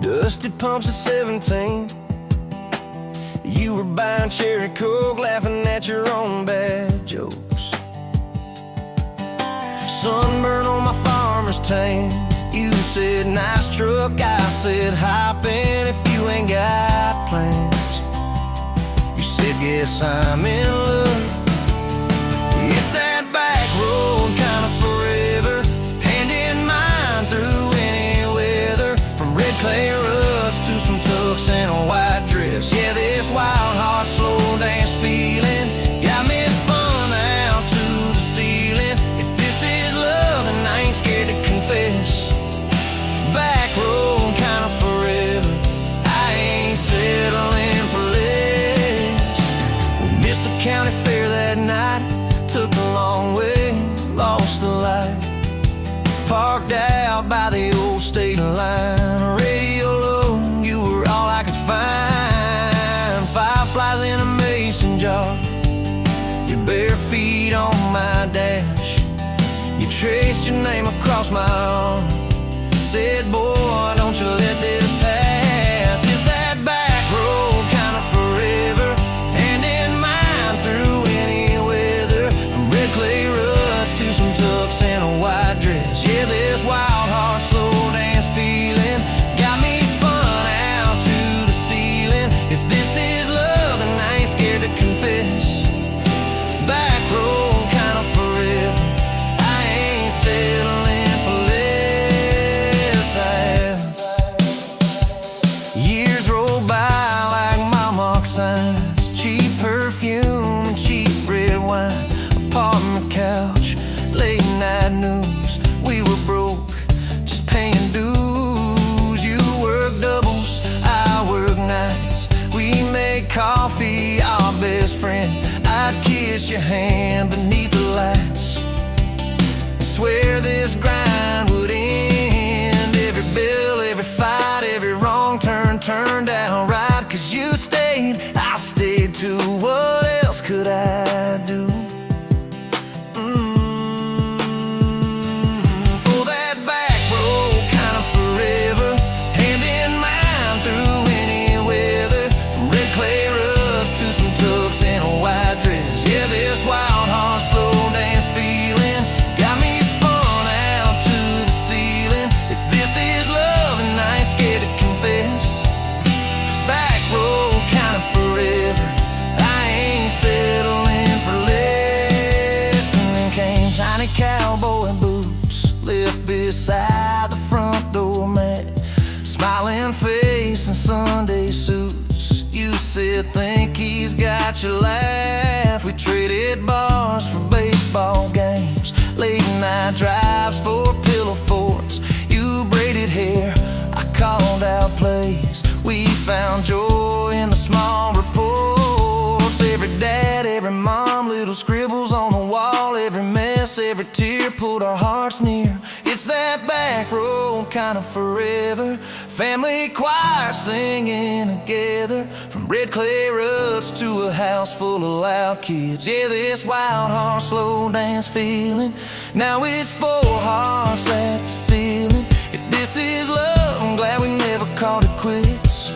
Dusty pumps at 17. You were buying cherry coke, laughing at your own bad jokes. Sunburn on my farmer's tan. You said nice truck, I said hop in if you ain't got plans. You said guess I'm in love. It's that back road kinda forever, hand in mine through any weather. From red clay ruts to some tux and a white dress. Yeah, this wild heart slow dance feeling got me spun out to the ceiling. If this is love, then I ain't scared to confess. Back road kinda forever, I ain't settling for less. We missed the county fair that night, took the long way, lost the light. Parked out by the old state line, radio low, you were all I could find. Fireflies in a mason jar, your bare feet on my dash. You traced your name across my arm, said, boy, don't you let this pass. It's that back road kinda forever, hand in mine through any weather. From red clay ruts to some tux and a white dress. Yeah, this wild heart slow dance feeling got me spun out to the ceiling. If this is love, then I ain't scared to confess. Back road kinda forever, I ain't settling for less. Years roll by like mile mark signs, cheap perfume and cheap red wine. Apartment couch, late night news. We were broke, just paying dues. You work doubles, I work nights. We make coffee, our best friend. I'd kiss your hand beneath the lights and swear this grind would end. Every bill, every fight, every wrong turn turned out right. Cause you stayed, I stayed too. What else could I do? For that back road kinda forever, hand in mine through any weather. From red clay ruts to some tux and a white dress. Yeah, this wild heart slow dance feeling got me spun out to the ceiling. If this is love, then I ain't scared to confess. Back road kinda forever, I ain't settling for less. And then came tiny cowboy boots, left beside the front door mat. Smiling face and Sunday suits. You said think he's got your laugh. We traded bars for baseball games, late night drives for pillow forts. You braided hair, I called out plays. We found joy in the small reports. Every dad, every mom, little scribbles on the wall. Every mess, every tear pulled our hearts near. It's that back road kinda forever, family choir singing together. From red clay ruts to a house full of loud kids. Yeah, this wild heart slow dance feeling, now it's four hearts at the ceiling. If this is love, I'm glad we never called it quits.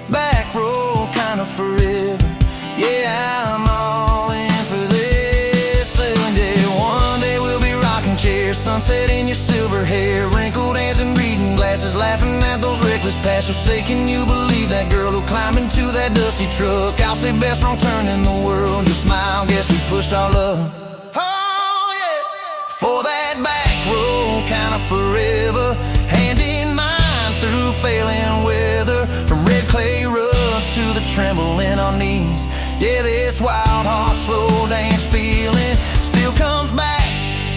Back road kinda forever, yeah, I'm all in for this. And yeah, one day we'll be rocking chairs, sunset in your silver hair, wrinkled hands and reading glasses, laughing at those reckless past. So say, can you believe that girl who climbed into that dusty truck? I'll say best wrong turn in the world. You smile, guess we pushed our love. Oh yeah, for that back road kinda forever, hand in mine through failing weather. From red clay ruts to the tremble in our knees. Yeah, this wild heart slow dance feeling still comes back,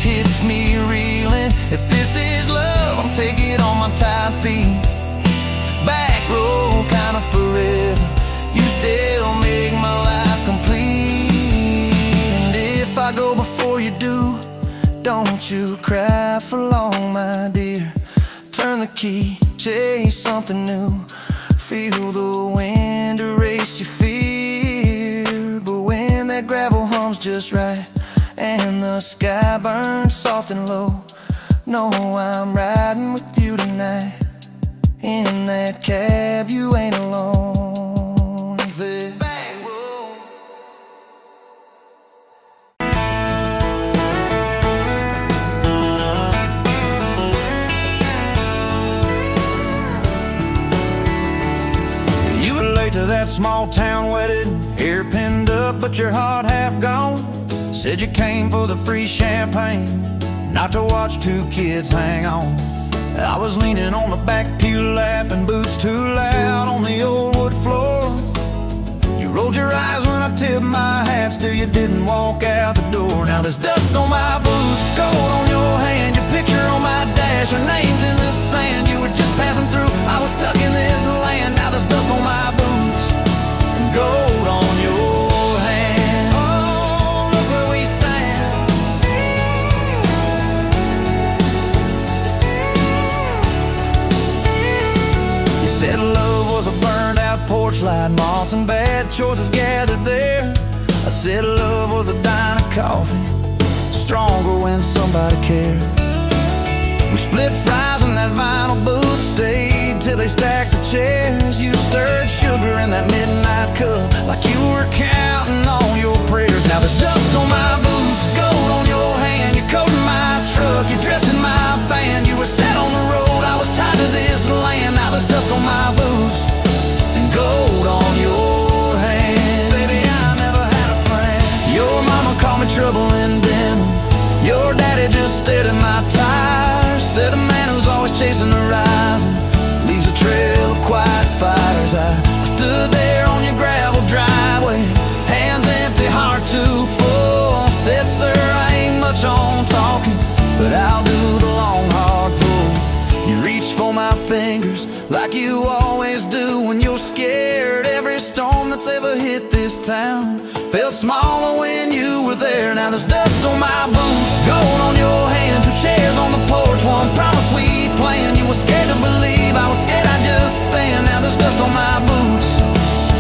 hits me reeling. If this is love, I'll take it on my tired feet. Back road kinda forever, you still make my life complete. And if I go before you do, don't you cry for long, my dear. Turn the key, chase something new. Feel the wind erase your fear. But when that gravel hums just right and the sky burns soft and low, know I'm riding with you tonight in that that cab, you ain't alone. Said, back road. You were late to that small town wedding, hair pinned up but your heart half gone. Said you came for the free champagne, not to watch two kids hang on. I was leaning on the back pew laughing, boots too loud on the old wood floor. You rolled your eyes when I tipped my hat, still you didn't walk out the door. Now there's dust on my boots, gold on your hand, your picture on my dash, your name's in the sand. You were just passing through, I was stuck in this land. Now there's dust on my boots and gold on your hand. Oh, look where we stand. You said love was a burned out porch light, moths and bad choices gathered there. I said love was a dime of coffee, stronger when somebody cared. We split fries in that vinyl booth, stayed till they stacked the chairs. You stirred sugar in that midnight cup like you were counting on your prayers. Now there's dust on my boots, gold on your hand, you're coating my truck, you're dressing my band. You were set on the road, I was tied to this land. Now there's dust on my boots and gold on your hand. Baby, I never had a plan. Your mama called me trouble in denim, your daddy just stared at my tires. Said a man who's always chasing the horizon leaves a trail of quiet fires. I stood there on your gravel driveway, hands empty, heart too full. Said, sir, I ain't much on talking, but I'll do the long hard pull. You reached for my fingers like you always do when you're scared. Every storm that's ever hit this town felt smaller when you were there. Now there's dust on my boots, gold on your hand, two chairs on the porch, one promise we planned. You were scared to believe, I was scared I'd just stand. Now there's dust on my boots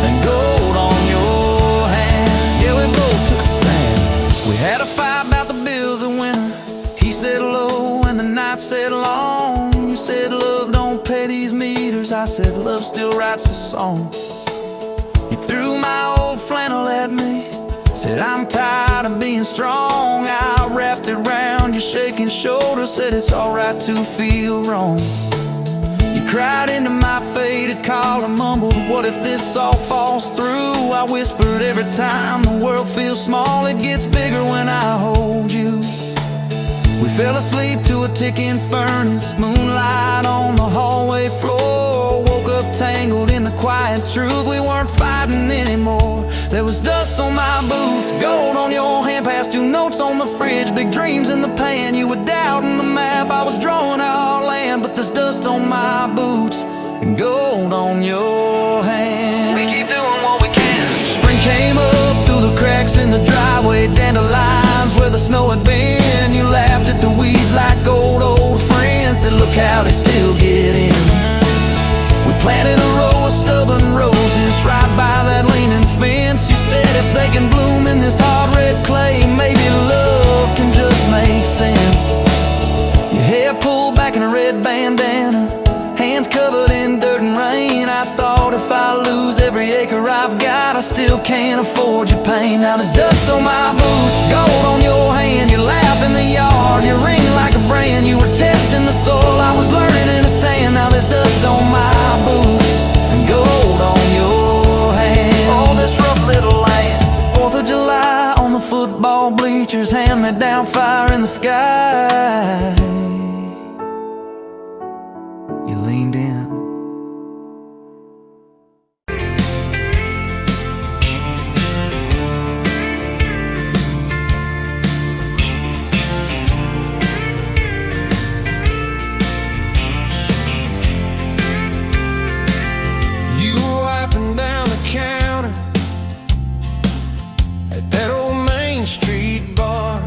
and gold on your hand. Yeah, we both took a stand. We had a fight about the bills of winter. He said low and the night said long. You said love don't pay these meters, I said love still writes a song. You threw my old flannel at me, said I'm tired of being strong. I wrapped it around your shaking shoulder, said it's alright to feel wrong. You cried into my faded collar, mumbled, what if this all falls through? I whispered, every time the world feels small, it gets bigger when I hold you. We fell asleep to a ticking furnace, moonlight on the hallway floor. Woke up tangled in the quiet truth, we weren't fighting anymore. There was dust on my boots, gold on your hand, past two notes on the fridge, big dreams in the pan. You were doubting the map, I was drawing our land, but there's dust on my boots and gold on your hand. We keep doing what we can. Spring came up through the cracks in the driveway, dandelions where the snow had been. You laughed at the weeds like old friends, said look how they still get in. We planted a row of stubborn roses right by that leaning fence. You said if they can bloom in this hard red clay, maybe love can just make sense. Your hair pulled back in a red bandana, hands covered in dirt and rain. I thought if I lose every acre I've got, I still can't afford your pain. Now there's dust on my boots, gold on your hand, you laugh in the yard, you ring like a brand. You were testing the soil, I was learning in a stand. Now there's dust on my boots and gold on your hand. Oh, this rough little land. 4th of July on the football bleachers, hand-me-down fire in the sky. You leaned in. You were wiping down the counter at that old Main Street bar,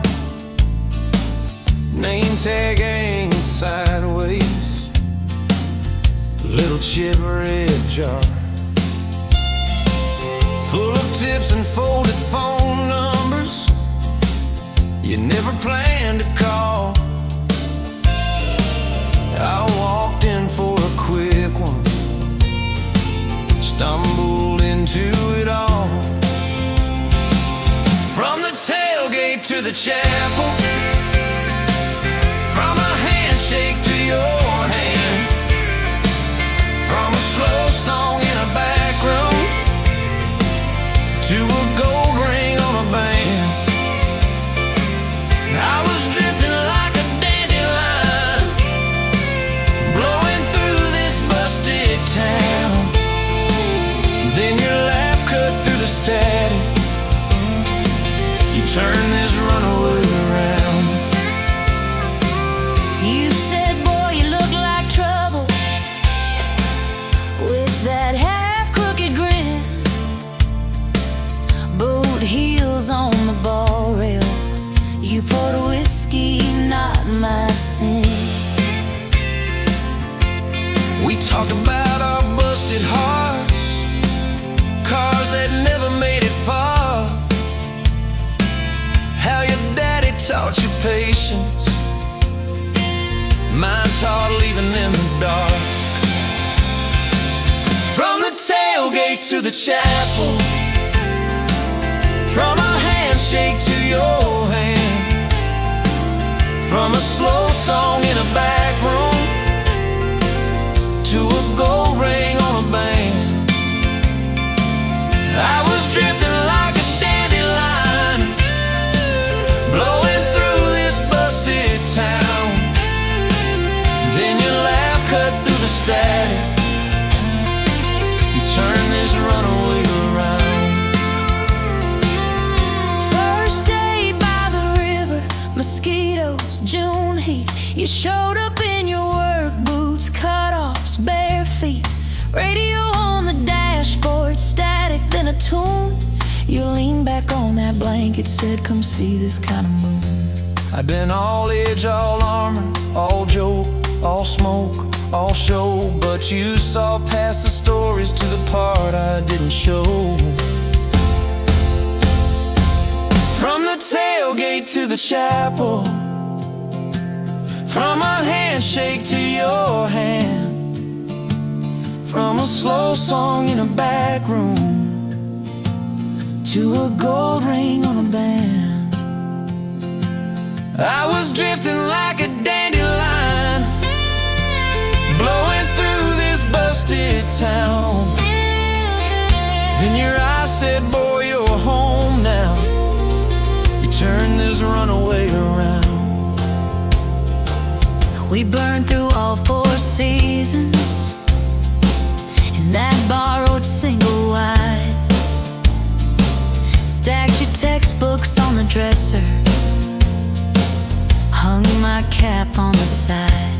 name tag hanging sideways, little chip red jar full of tips and folded phone numbers you never planned to call. I walked in for a quick one, to the chapel. From a handshake to your hand. From a slow song in a back room to a gold ring on a band. I was drifting like a dandelion, blowing through this busted town. Then your laugh cut through the static. You turn this runaway around. You said, boy, you look like trouble, with that half-crooked grin, boot heels on the bar rail. You poured whiskey, not my sins. We talked about our busted hearts, cars that never made it far. How your daddy taught you patience, mine taught leaving in the dark. From the tailgate to the chapel. From a handshake to your hand. From a slow song in a back room to a gold ring on a band. I was drifting like a dandelion, blowing through this busted town. Then your laugh cut through the static. You turn this runaway around. First day by the river, mosquitoes, June heat. You showed up in your work boots, cutoffs, bare feet. Radio on the dashboard, static, then a tune. You leaned back on that blanket, said, come see this kind of moon. I've been all edge, all armor, all joke, all smoke, all show. But you saw past the stories to the part I didn't show. From the tailgate to the chapel. From a handshake to your hand. From a slow song in a back room to a gold ring on a band. I was drifting like a dandelion, blowing through this busted town. Then your eyes said, boy, you're home now. You turned this runaway around. We burned through all 4 seasons in that borrowed single wide. Stacked your textbooks on the dresser, hung my cap on the side.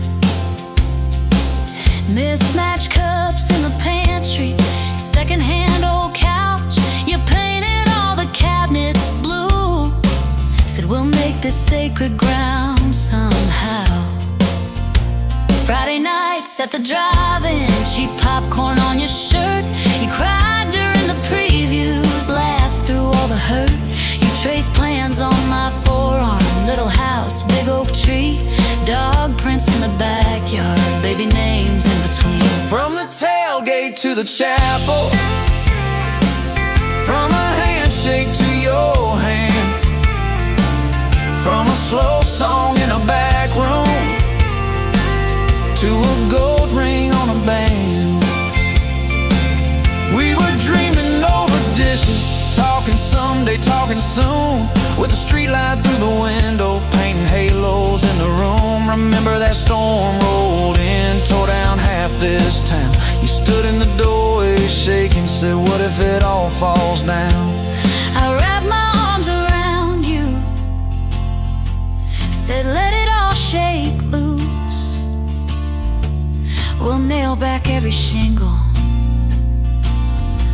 Mismatched cups in the pantry, secondhand old couch. You painted all the cabinets blue, said we'll make this sacred ground somehow. Friday nights at the drive-in, cheap popcorn on your shirt. You cried during the previews, laughed through all the hurt. You traced plans on my forearm, little house, big oak tree, dog prints in the backyard, baby names in between. From the tailgate to the chapel. From a handshake to your hand. From a slow song in a back room to a gold ring on a band. We were dreaming over dishes, talking someday, talking soon, with the street light through the window, painting halos in the room. Remember that storm rolled in, tore down half this town. You stood in the doorway shaking, said, what if it all falls down? I wrapped my arms around you, said let it all shake loose. We'll nail back every shingle.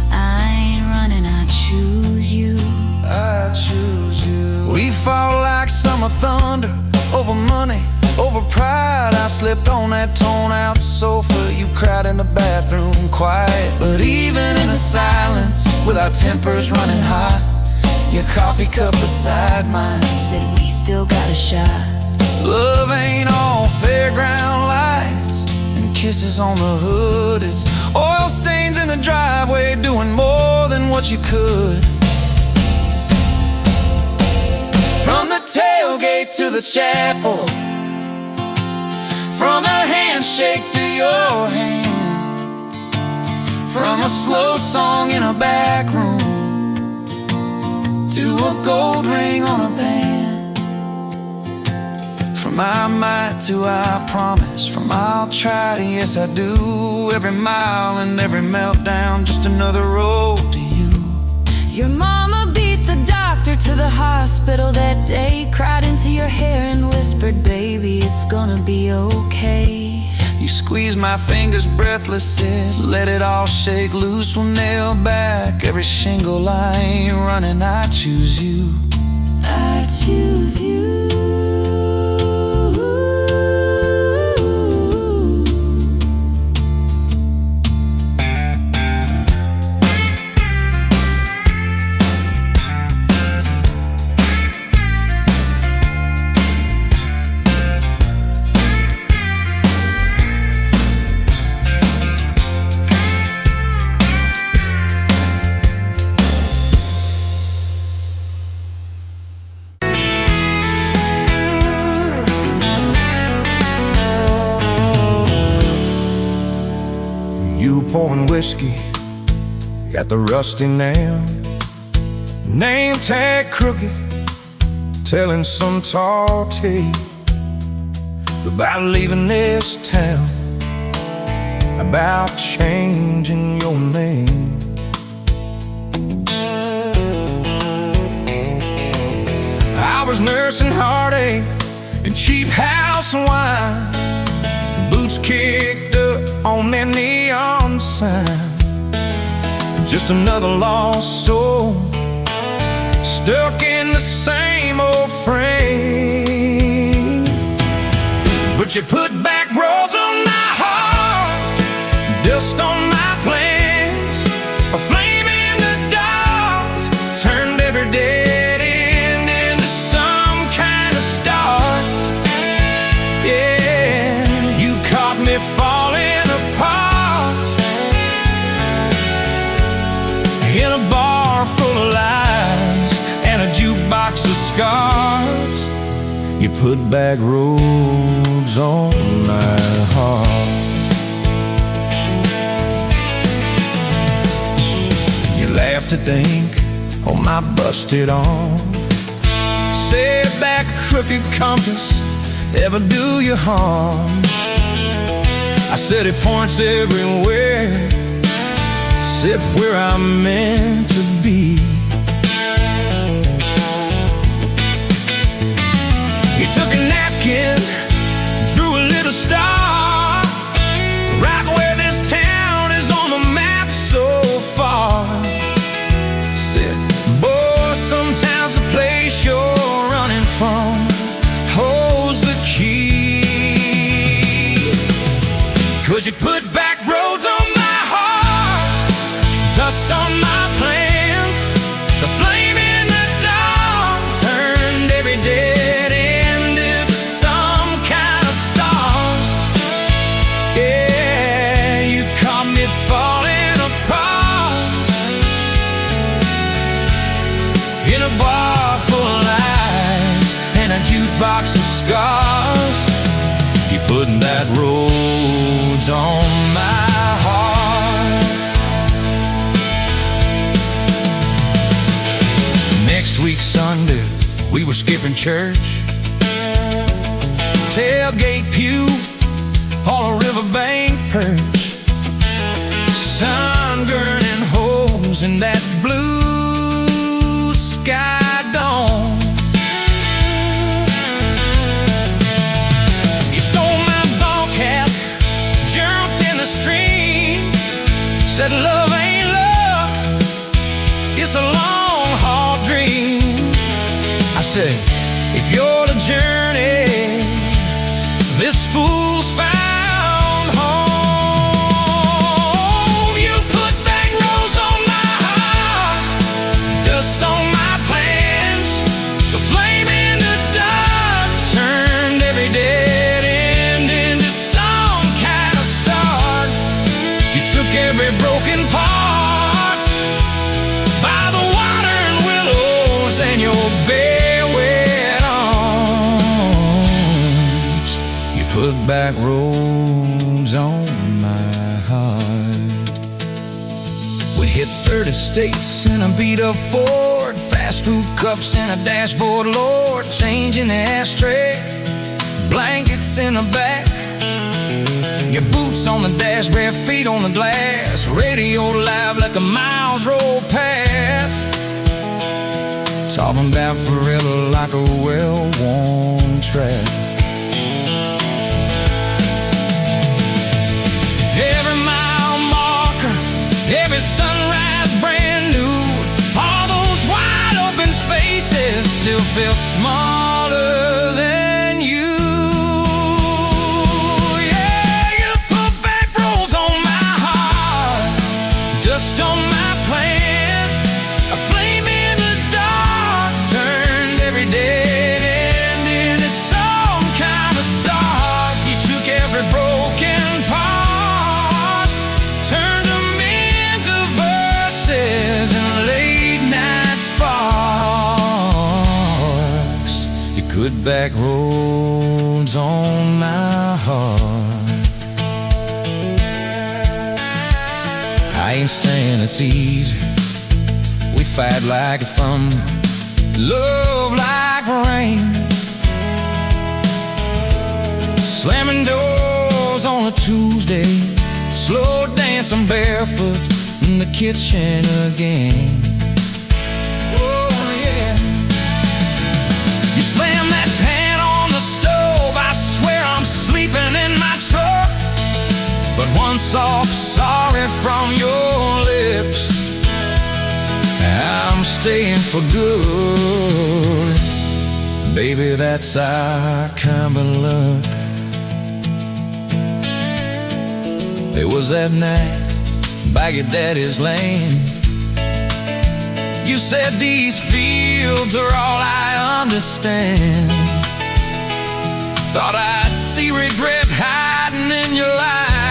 I ain't running, I choose you. I choose you. We fought like summer thunder, over money, over pride. I slipped on that torn-out sofa. You cried in the bathroom, quiet. But even in the silence, with our tempers running hot, your coffee cup beside mine Said we still got a shot. love ain't all fairground lights and kisses on the hood. It's oil stains in the driveway, doing more than what you could. From the tailgate to the chapel, from a handshake to your hand, from a slow song in a back room to a gold ring on a band. From I might to I promise, from I'll try to yes I do. Every mile and every meltdown, just another road to you. Your mama beat the doctor to the hospital that day, cried into your hair and whispered, baby, it's gonna be okay. You squeezed my fingers breathless, said, let it all shake loose. We'll nail back every shingle. I ain't running, I choose you. I choose you. You pouring whiskey at the rusty nail, name tag crooked, telling some tall tale about leaving this town, about changing your name. I was nursing heartache and cheap house wine, boots kicked up on that neon sign. Just another lost soul, stuck in the same old frame. But you put back roads on my heart, dust on my plans, a flame in the dark, turned every dead end into some kind of start. Yeah, you caught me falling apart in a bar full of lies and a jukebox of scars. You put back roads on my heart. You laughed to think on my busted arm, said back a crooked compass ever do you harm. I said it points everywhere, except where I'm meant to be. You took a napkin, drew a little star, right where this town is on the map so far. Said, boy, sometimes the place you're running from holds the key. 'Cause you put back roads on my heart, dust on my plans, the flame in the dark, turned every dead end into some kind of star. Yeah, you caught me falling apart in a bar full of lies and a jukebox of scars. You put that roads on my heart. Next week Sunday, we were skipping church, tailgate pew on a riverbank perch, sun burning holes in that blue sky dome. You stole my ball cap, jumped in the stream, said love ain't love, it's a long haul dream. I said, if you're the journey, this fool's found home. You put back roads on my heart, dust on my plans, the flame in the dark, turned every dead end into some kind of start. You took every broken part by the water and willows and your bare wet put back roads on my heart. We hit 30 states in a beat-up Ford, fast food cups in a dashboard, Lord, changing the ashtray, blankets in the back, your boots on the dash, bare feet on the glass, radio live like a miles roll past, talking about forever like a well-worn track. Every mile marker, every sunrise brand new, all those wide open spaces still felt smaller than you. Yeah, you put back roads on my heart, dust on my plans, a flame in the dark, turned every dead end into some kind of start. You took every broken part, turned them into verses and late night sparks. You put back roads on my heart. I ain't saying it's easy. We fight like a thunder, love like rain, slamming doors on a Tuesday, slow dancing barefoot in the kitchen again. Oh yeah. You slam that pan on the stove, I swear I'm sleeping in my truck, but one soft sorry from your lips, I'm staying for good. Baby, that's our kind of luck. There was that night by your daddy's land. You said these fields are all I understand. Thought I'd see regret hiding in your eyes,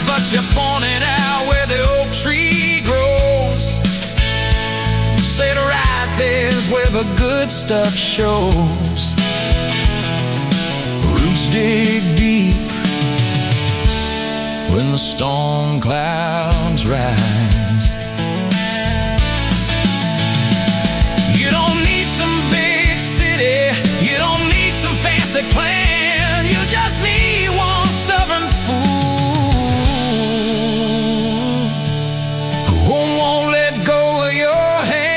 but you pointed out where the oak tree grows. Said right there's where the good stuff shows. Roots dig deep when the storm clouds rise. You don't need some big city, you don't need some fancy plan, you just need one stubborn fool who won't let go of your hand.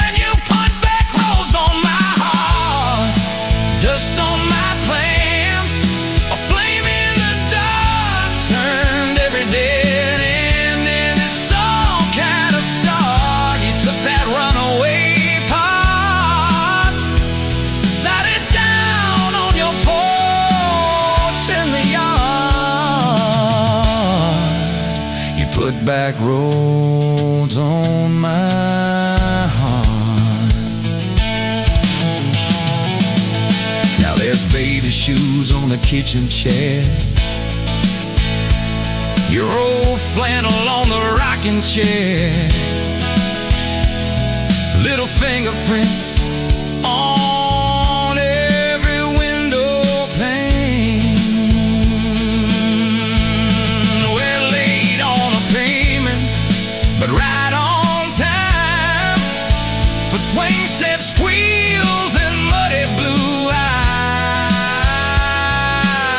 And you put back roads on my heart, dust on my plans, a flame in the dark, turned every dead end into some kind of start. You took that runaway part, sat it down on your porch in the yard. You put back roads on my heart. Now there's baby shoes on the kitchen chair, your old flannel on the rocking chair, little fingerprints on every window pane. We're late on a payment, but right on time for swing set squeals and muddy blue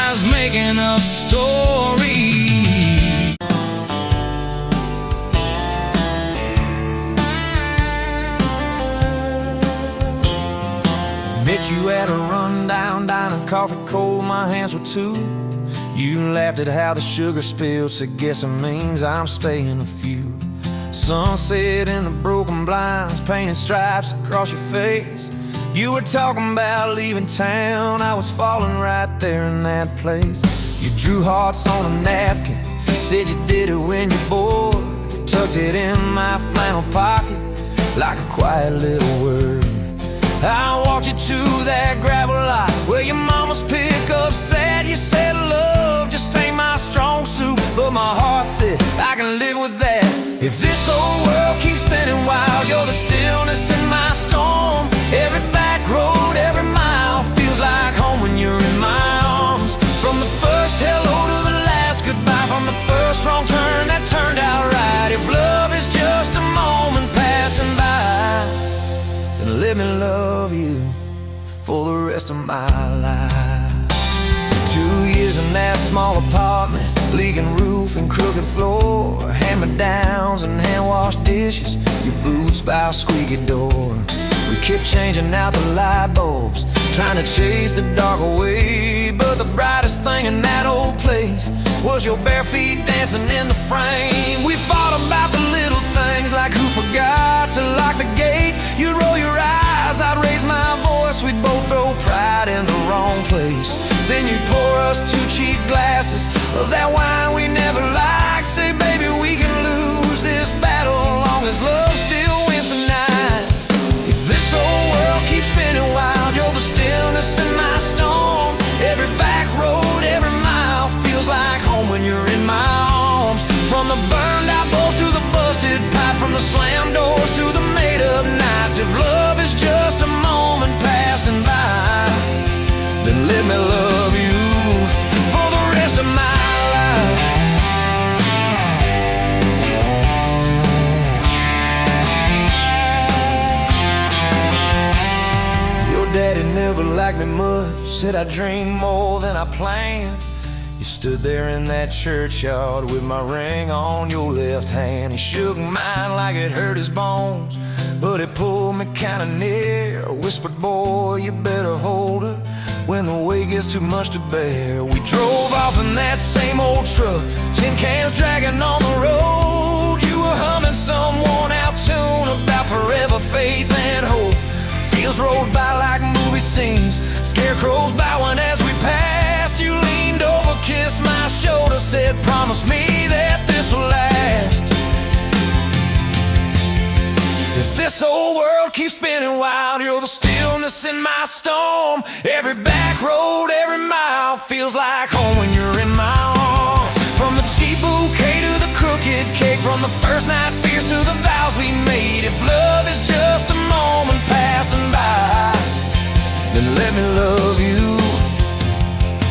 eyes, making up stories. Met you at a rundown diner, coffee cold, my hands were too. You laughed at how the sugar spilled, so guess it means I'm staying a few. Sunset in the broken blinds, painted stripes across your face. You were talking about leaving town, I was falling right there in that place. You drew hearts on a napkin, said you did it when you're bored. You tucked it in my flannel pocket like a quiet little word. I walked you to that gravel lot where your mama's pickup sat. You said love just ain't my strong suit, but my heart said I can live with that. If this old world keeps spinning wild, you're the stillness in my storm. Every back road, every for the rest of my life. 2 years in that small apartment, leaking roof and crooked floor, hand-me-downs and hand-washed dishes, your boots by a squeaky door. We kept changing out the light bulbs, trying to chase the dark away, but the brightest thing in that old place was your bare feet dancing in the frame. We fought about the little things, like who forgot to lock the gate. You'd roll your eyes, I'd raise my voice, we'd both throw pride in the wrong place. Then you'd pour us 2 cheap glasses of that wine we never liked. Say, baby, we can lose this battle long as love still wins tonight. If this whole world keeps spinning wild, you're the stillness in my storm. Every back road, every mile feels like home when you're in my arms. From the burned out bulbs to the busted pipe, from the slammed doors to the made up nights. If love is just a moment passing by, then let me love you for the rest of my life. Your daddy never liked me much, said I dreamed more than I planned. You stood there in that churchyard with my ring on your left hand. He shook mine like it hurt his bones, but it pulled me kinda near. Whispered, boy, you better hold her when the weight gets too much to bear. We drove off in that same old truck, tin cans dragging on the road. You were humming some worn out tune about forever faith and hope. Fields rolled by like movie scenes, scarecrows bowing as we passed. You leaned over, kissed my shoulder, said, promise me that this will last. If this whole world keeps spinning wild, you're the stillness in my storm. Every back road, every mile feels like home when you're in my arms. From the cheap bouquet to the crooked cake, from the first night fears to the vows we made. If love is just a moment passing by, then let me love you.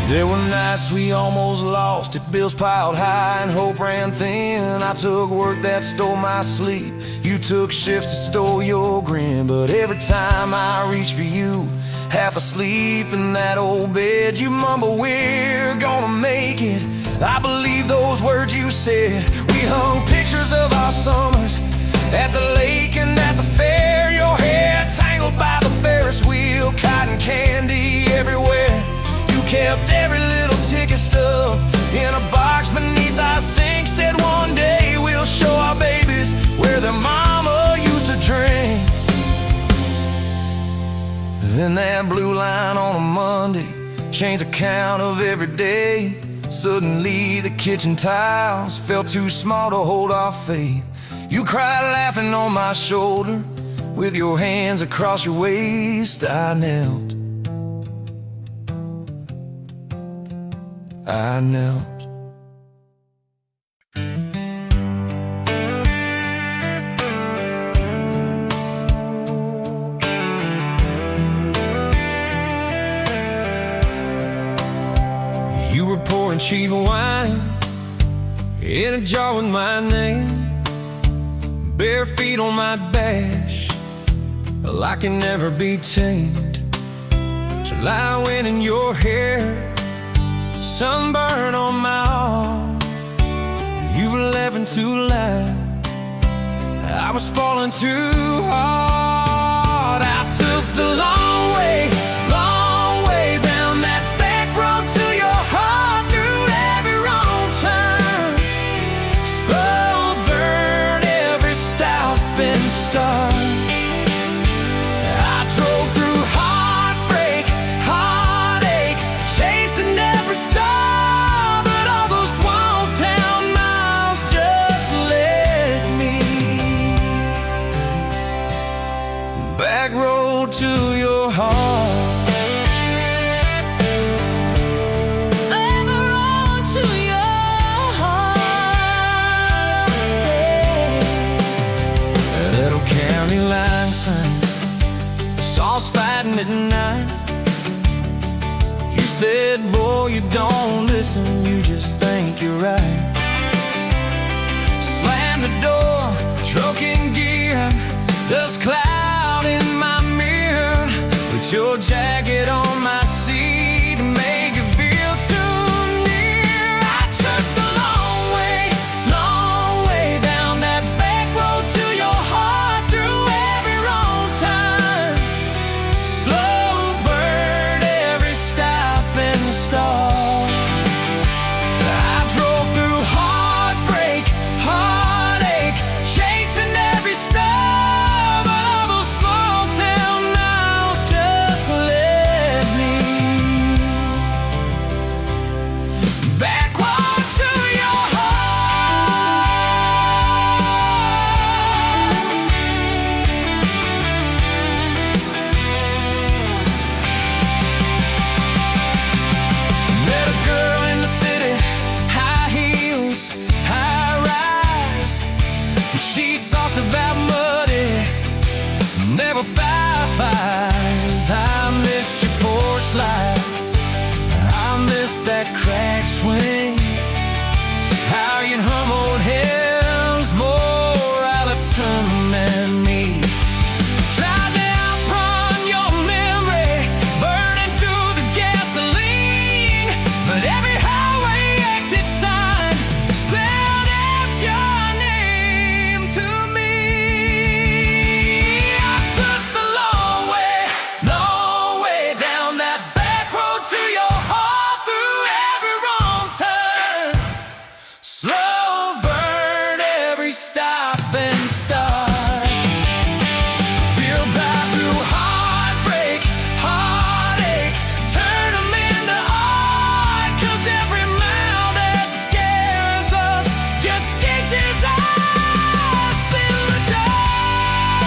There were nights we almost lost it, bills piled high and hope ran thin. I took work that stole my sleep, you took shifts that stole your grin. But every time I reach for you, half asleep in that old bed, you mumble, we're gonna make it. I believe those words you said. We hung pictures of our summers at the lake and at the fair. Your hair tangled by the Ferris wheel, cotton candy everywhere. You kept every little ticket stub in a box beneath our sink. Said one day we'll show our babies where their mama used to drink. Then that blue line on a Monday changed the count of every day. Suddenly the kitchen tiles felt too small to hold our faith. You cried laughing on my shoulder, with your hands across your waist. I knelt. You were pouring cheap wine in a jar with my name, bare feet on my dash, I can never be tamed. Till I went in your hair, sunburn on my arm. You were laughing too loud, I was falling too hard. I took the long way down that back road to your heart, through every wrong turn, slow burn every stop and start. I drove through heartbreak, heartache, chasing every star, but all those small town miles just led me back road to your heart. County line sign, I saw us fighting at night. You said, boy, you don't listen, you just think you're right. Slammed the door, truck in gear, dust cloud in my mirror, put your jacket fires. I missed your porch light, I missed that cracked swing, how you'd hum old hymns more out of tune than me. Tried to outrun your memory, burning through the gasoline, but every highway exit sign spelled out your name to me. I took the long way down that back road to your heart, through every wrong turn, slow burn every stop and start. Feel that through heartbreak, heartache, turn them into art, 'cause every mile that scares us just stitches us in the dark.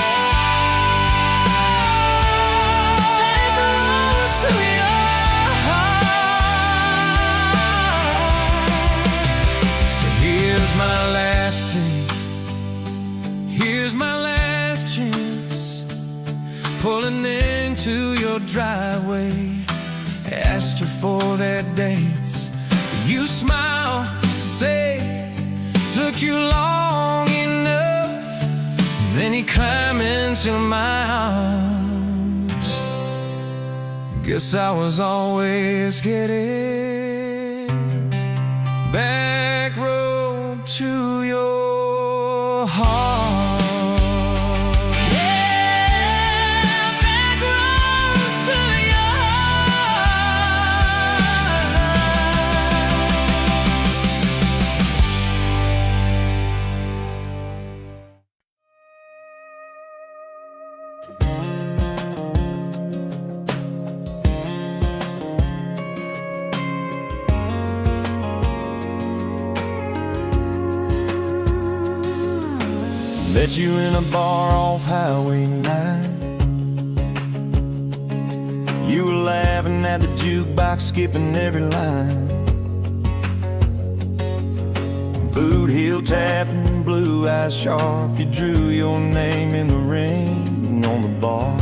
Back road to your heart. So here's my last take, here's my last chance, pulling into your driveway. Asked her for their dates, you smile, say, took you long enough. Then you climb into my arms. Guess I was always getting back road to your heart. Yeah, back road to your Met you in a bar off Highway 9. You were laughing at the jukebox, skipping every line. Boot heel tapping, blue eyes sharp, you drew your name in the ring on the bar.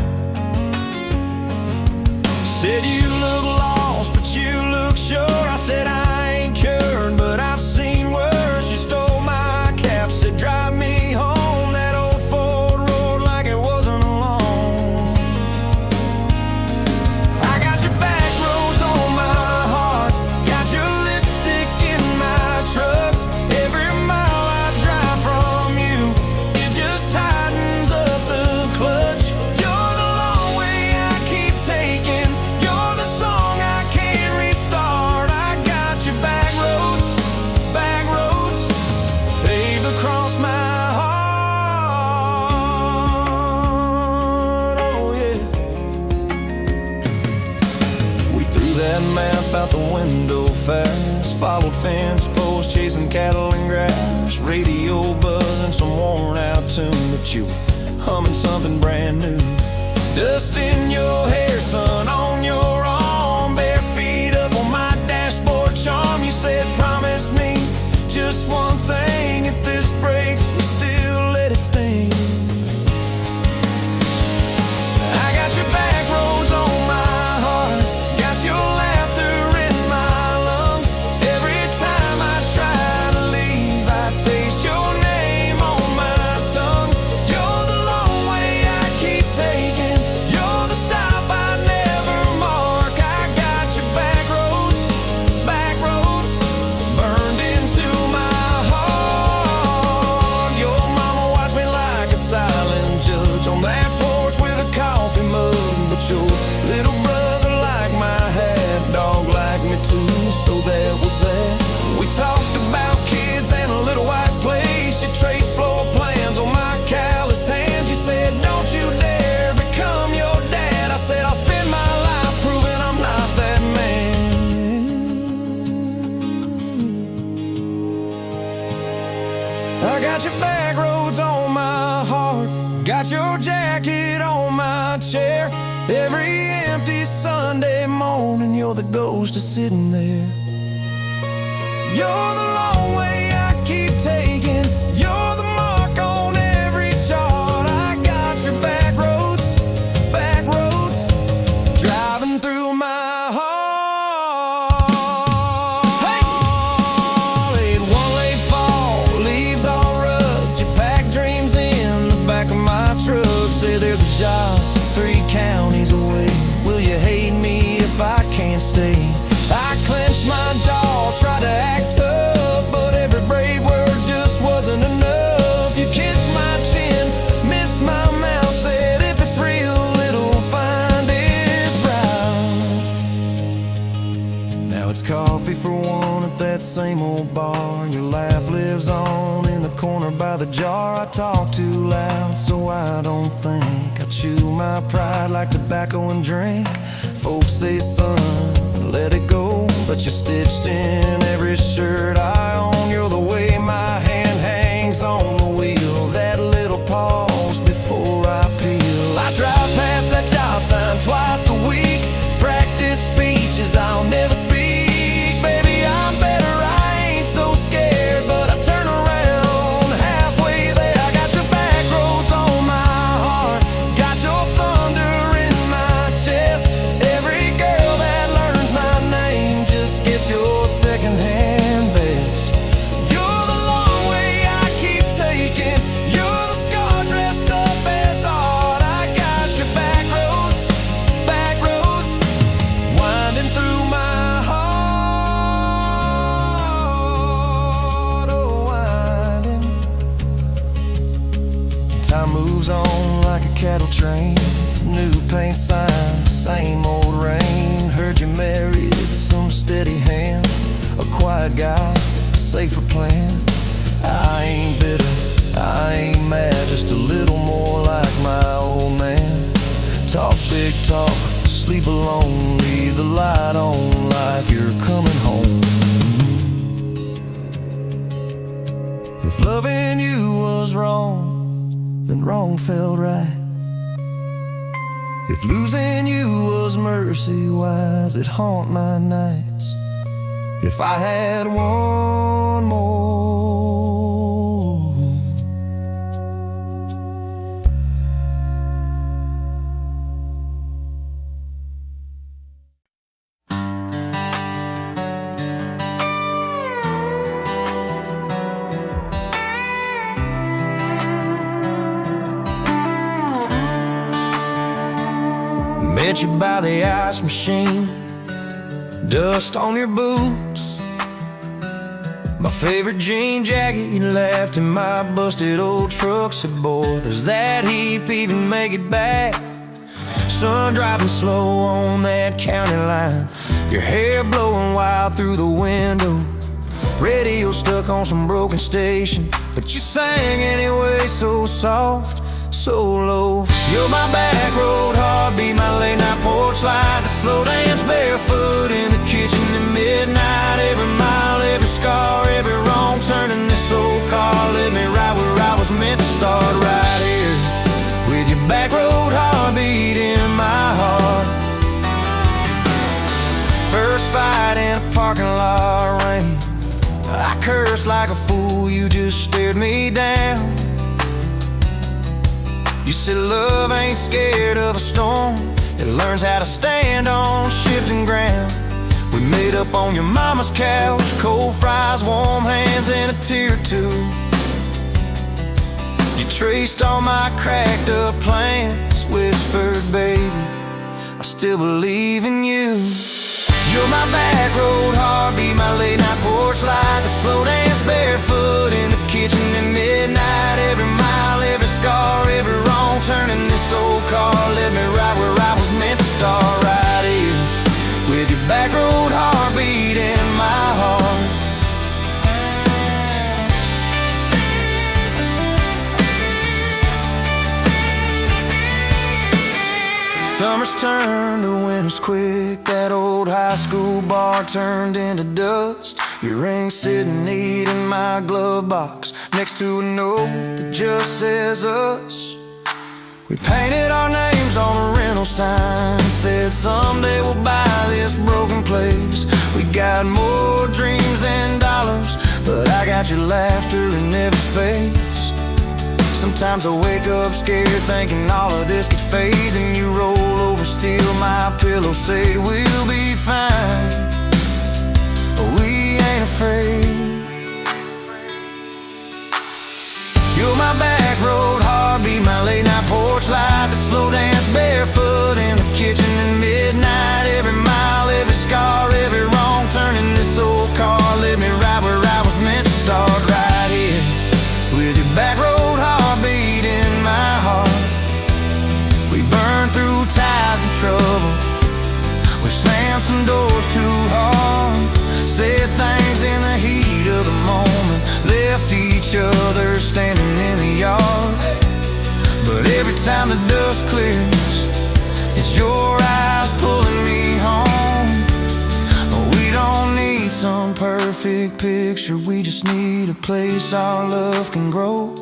Said you look lost, but you look sure. I said I ain't cured, but I've seen worse. You stole my cap, said drive me home. That old Ford road like it wasn't alone. I got your back roads on my heart, got your lipstick in my truck. Every mile I drive from you, it just tightens up the clutch. You're the long way I keep taking, you're the song I can't restart. I got your back roads, paved across my heart. Oh yeah. We threw that map out the window fast, followed fence posts, chasing cattle and grass, radio buzzing some worn out tune, but you were humming something brand new. Dust in your hair, sun on your arm, bare feet up on my dashboard charm. You said promise me just one thing, if this breaks you still let it sting. I got your back roads on my heart, got your laughter in my lungs. Every time I try to leave, I taste your name on my tongue. You're the long way I keep taking, you're the stop I never mark. I got your back roads, burned into my heart. Your mama watched me like a silent judge on that porch with a coffee mug, but your little brother liked my hat, dog liked me too, so that was that. We talked about kids and a little white place. You traced floor plans on my calloused hands. You said don't you dare become your dad. I said I'll spend my life proving I'm not that man. I got your back roads on my heart, got your jacket on my chair. Every empty Sunday morning, you're the ghost of sitting there. You're the long way I keep taking, you're the mark on every chart. I got your back roads, one at that same old bar. Your laugh lives on in the corner by the jar. I talk too loud, so I don't think. I chew my pride like tobacco and drink. Folks say, son, let it go, but you're stitched in every shirt I own. You're the way my hand hangs on the wheel, that little pause before I peel. I drive past that job sign twice a week, practice speeches I'll never speak. Baby, I'm better, I ain't so scared, but I turn around halfway there. I got your back roads on my heart, got your thunder in my chest. Every girl that learns my name just gets your secondhand best. You're the long way I keep taking, you're the scar dressed up as art. I got your back roads, winding through my heart, oh winding. Time moves on like a cattle train, new paint signs, same old rain. Heard you married some steady hand, a quiet guy, safer plan. I ain't bitter, I ain't mad, just a little more like my old man. Talk big talk, sleep alone, leave the light on like you're coming home. If loving you was wrong, then wrong felt right. If losing you was mercy, why's it haunt my nights? If I had one more, met you by the ice machine, dust on your boots, my favorite jean jacket you left in my busted old truck. Said, boy, does that heap even make it back? Sun driving slow on that county line, your hair blowing wild through the window. Radio stuck on some broken station, but you sang anyway, so soft, so low. You're my back road heartbeat, my late night porch light, the slow dance barefoot in the kitchen at midnight. Every mile, every scar, every wrong turn in this old car led me right where I was meant to start, right here with your back road heartbeat in my heart. First fight in a parking lot rain, I cursed like a fool, you just stared me down. You said love ain't scared of a storm, it learns how to stand on shifting ground. We made up on your mama's couch, cold fries, warm hands, and a tear or two. You traced all my cracked up plans, whispered, baby, I still believe in you. You're my back road heartbeat, my late night porch light, the slow dance barefoot in the kitchen at midnight. Every mile, every scar, every wrong turn in this old car led me right where I was meant to start, right here with your back road heartbeat in my heart. Summers turned to winters quick, that old high school bar turned into dust. Your ring sitting neat in my glove box, next to a note that just says us. We painted our names on a rental sign, said someday we'll buy this broken place. We got more dreams than dollars, but I got your laughter in every space. Sometimes I wake up scared, thinking all of this could fade. Then you roll over, steal my pillow, say we'll be fine, we ain't afraid. You're my back road heartbeat, my late night porch light, the slow dance barefoot in the kitchen at midnight. Every mile, every scar, every wrong turn in this old car led me right where I was meant to start, right here with your back road heartbeat in my heart. We burned through ties and trouble, we slammed some doors too hard, said each other standing in the yard. But every time the dust clears, it's your eyes pulling me home. We don't need some perfect picture, we just need a place our love can grow.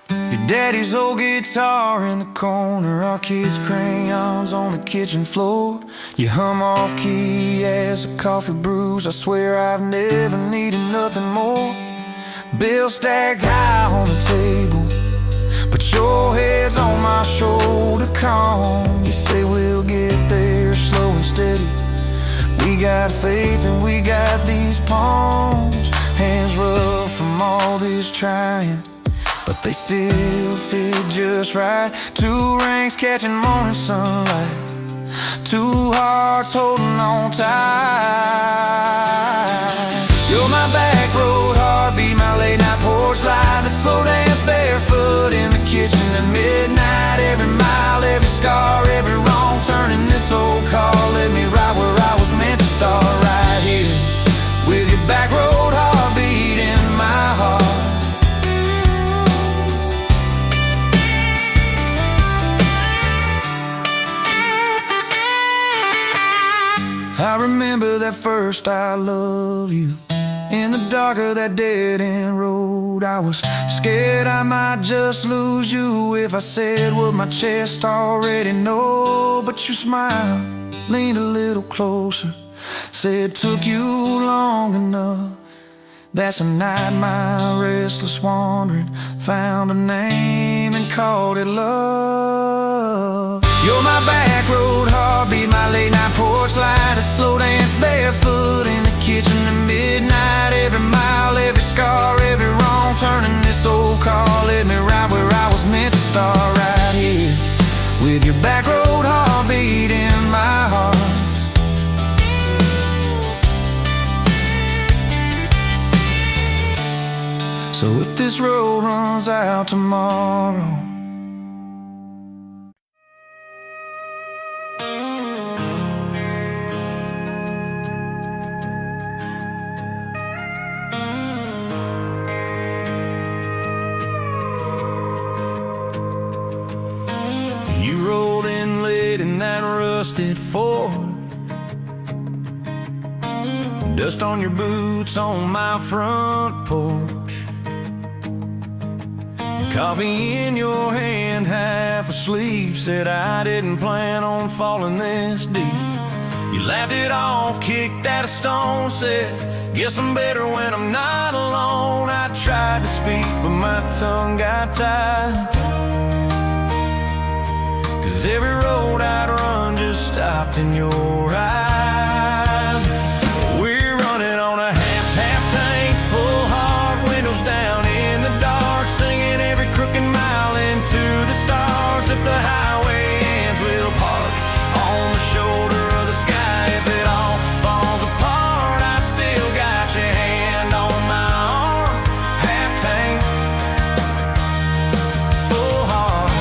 Your daddy's old guitar in the corner, our kids' crayons on the kitchen floor. You hum off key as the coffee brews, I swear I've never needed nothing more. Bills stacked high on the table, but your head's on my shoulder, calm. You say we'll get there slow and steady. We got faith and we got these palms. Hands rough from all this trying, but they still fit just right. Two rings catching morning sunlight, two hearts holding on tight. You're my back road heartbeat, my late night porch light, that slow dance barefoot in the kitchen at midnight. Every mile, every scar, every wrong turn in this old car led me right where I was meant to start, right here with your back road heartbeat in my heart. I remember that first I love you in the dark of that dead-end road. I was scared I might just lose you if I said what my chest already know. But you smiled, leaned a little closer, said took you long enough. That's a night my restless wandering found a name and called it love. You're my back road heartbeat, my late night porch light, that slow dance barefoot in the kitchen at midnight. Every mile, every scar, every wrong turn in this old car led me right where I was meant to start, right here with your back road heartbeat in my heart. So if this road runs out tomorrow, you rolled in late in that rusted Ford, dust on your boots on my front porch, coffee in your hand, half asleep, said I didn't plan on falling this deep. You laughed it off, kicked at a stone, said, guess I'm better when I'm not alone. I tried to speak, but my tongue got tied, 'cause every road I'd run just stopped in your eyes. We're running on a half tank, full heart, windows down in the dark, singing every crooked mile into the stars. If the highway ends, we'll park on the shoulder of the sky. If it all falls apart, I still got your hand on my arm. Half tank, full heart.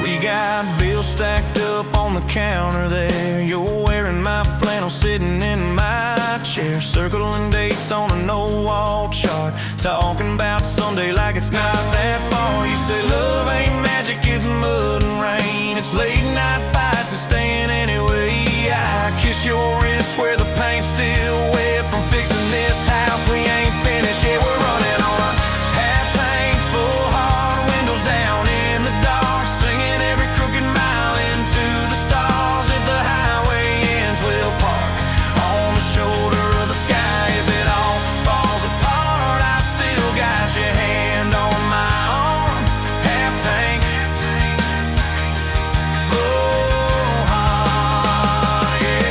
We got bills stacked up on the counter there. You're wearing my flannel, sitting in my chair, circling dates on a no-wall chart, talking about Sunday like it's not that far. You say love ain't magic, it's mud and rain, it's late night fights and staying anyway. I kiss your wrist where the paint's still wet from fixing this house. We ain't finished yet. We're running on a half tank, full heart, windows down in the dark, singing every crooked mile into the stars. If the highway ends, we'll park on the shoulder of the sky. If it all falls apart, I still got your hand on my arm. Half tank, full heart, yeah.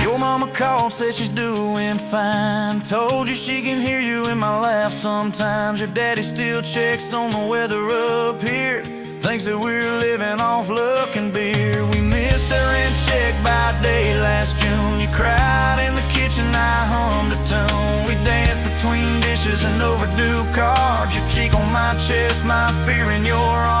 Your mama called, said she's doing fine, told you she can hear you in my laugh sometimes. Your daddy still checks on the weather up here, thinks that we're living off luck and beer. We missed our rent check by day last June. You cried in the kitchen, I hummed a tune. We danced between dishes and overdue cards. Your cheek my chest, my fear in your arms.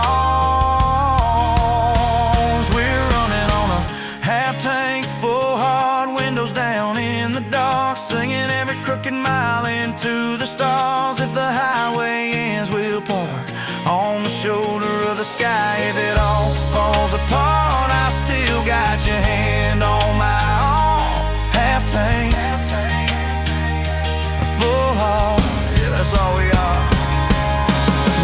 We're running on a half tank, full hard, windows down in the dark, singing every crooked mile into the stars. If the highway ends, we'll park on the shoulder of the sky. If it all falls apart, I still got your hand on my arm. Half tank, full heart, yeah, that's all we are.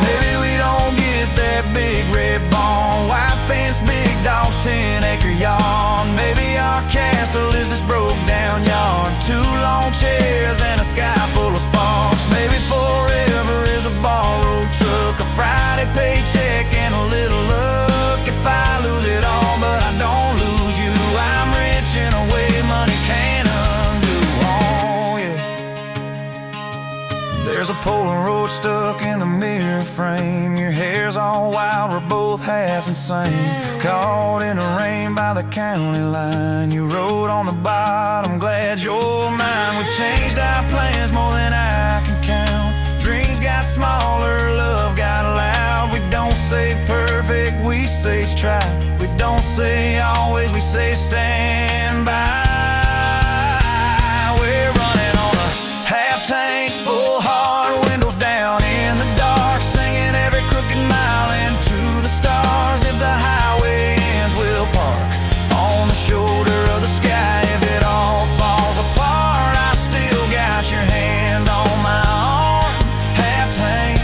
Maybe we don't get that big red barn, white fence, big dogs, 10-acre yard. Maybe our castle is this broke down yard, 2 long chairs and a sky full of sparks. Maybe forever is a borrowed truck, a Friday paycheck and a little luck. If I lose it all but I don't lose you, I'm rich in a way money can't undo. Oh yeah. There's a Polaroid stuck in the mirror frame. Your hair's all wild, we're both half insane. Caught in the rain by the county line. You wrote on the bottom, glad you're mine. We've changed our plans more than I can count. Dreams got smaller, love got loud. We don't say perfect, we say try. We don't say always, we say stand by. We're running on a half tank, full hard, windows down in the dark, singing every crooked mile into the stars. If the highway ends, we'll park on the shoulder of the sky. If it all falls apart, I still got your hand on my arm. Half tank,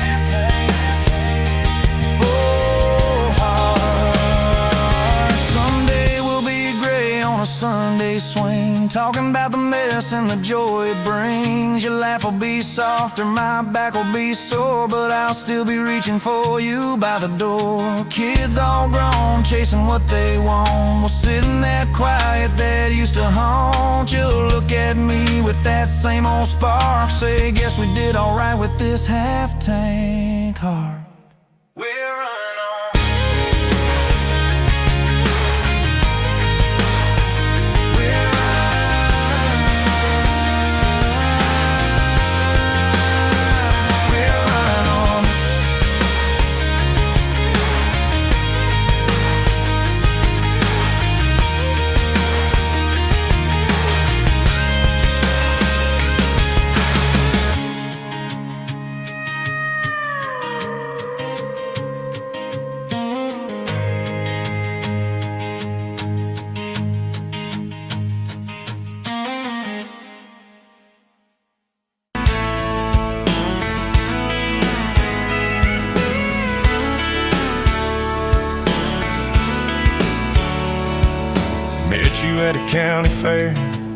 full heart. Someday we'll be gray on a Sunday swing, talking about the mess and the joy it brings. Your laugh will be softer, my back will be sore, but I'll still be reaching for you by the door. Kids all grown, chasing what they want. We'll sit in that quiet that used to haunt. You'll look at me with that same old spark, say, guess we did alright with this half tank heart. We're running on. We're running on. Met you at a county fair,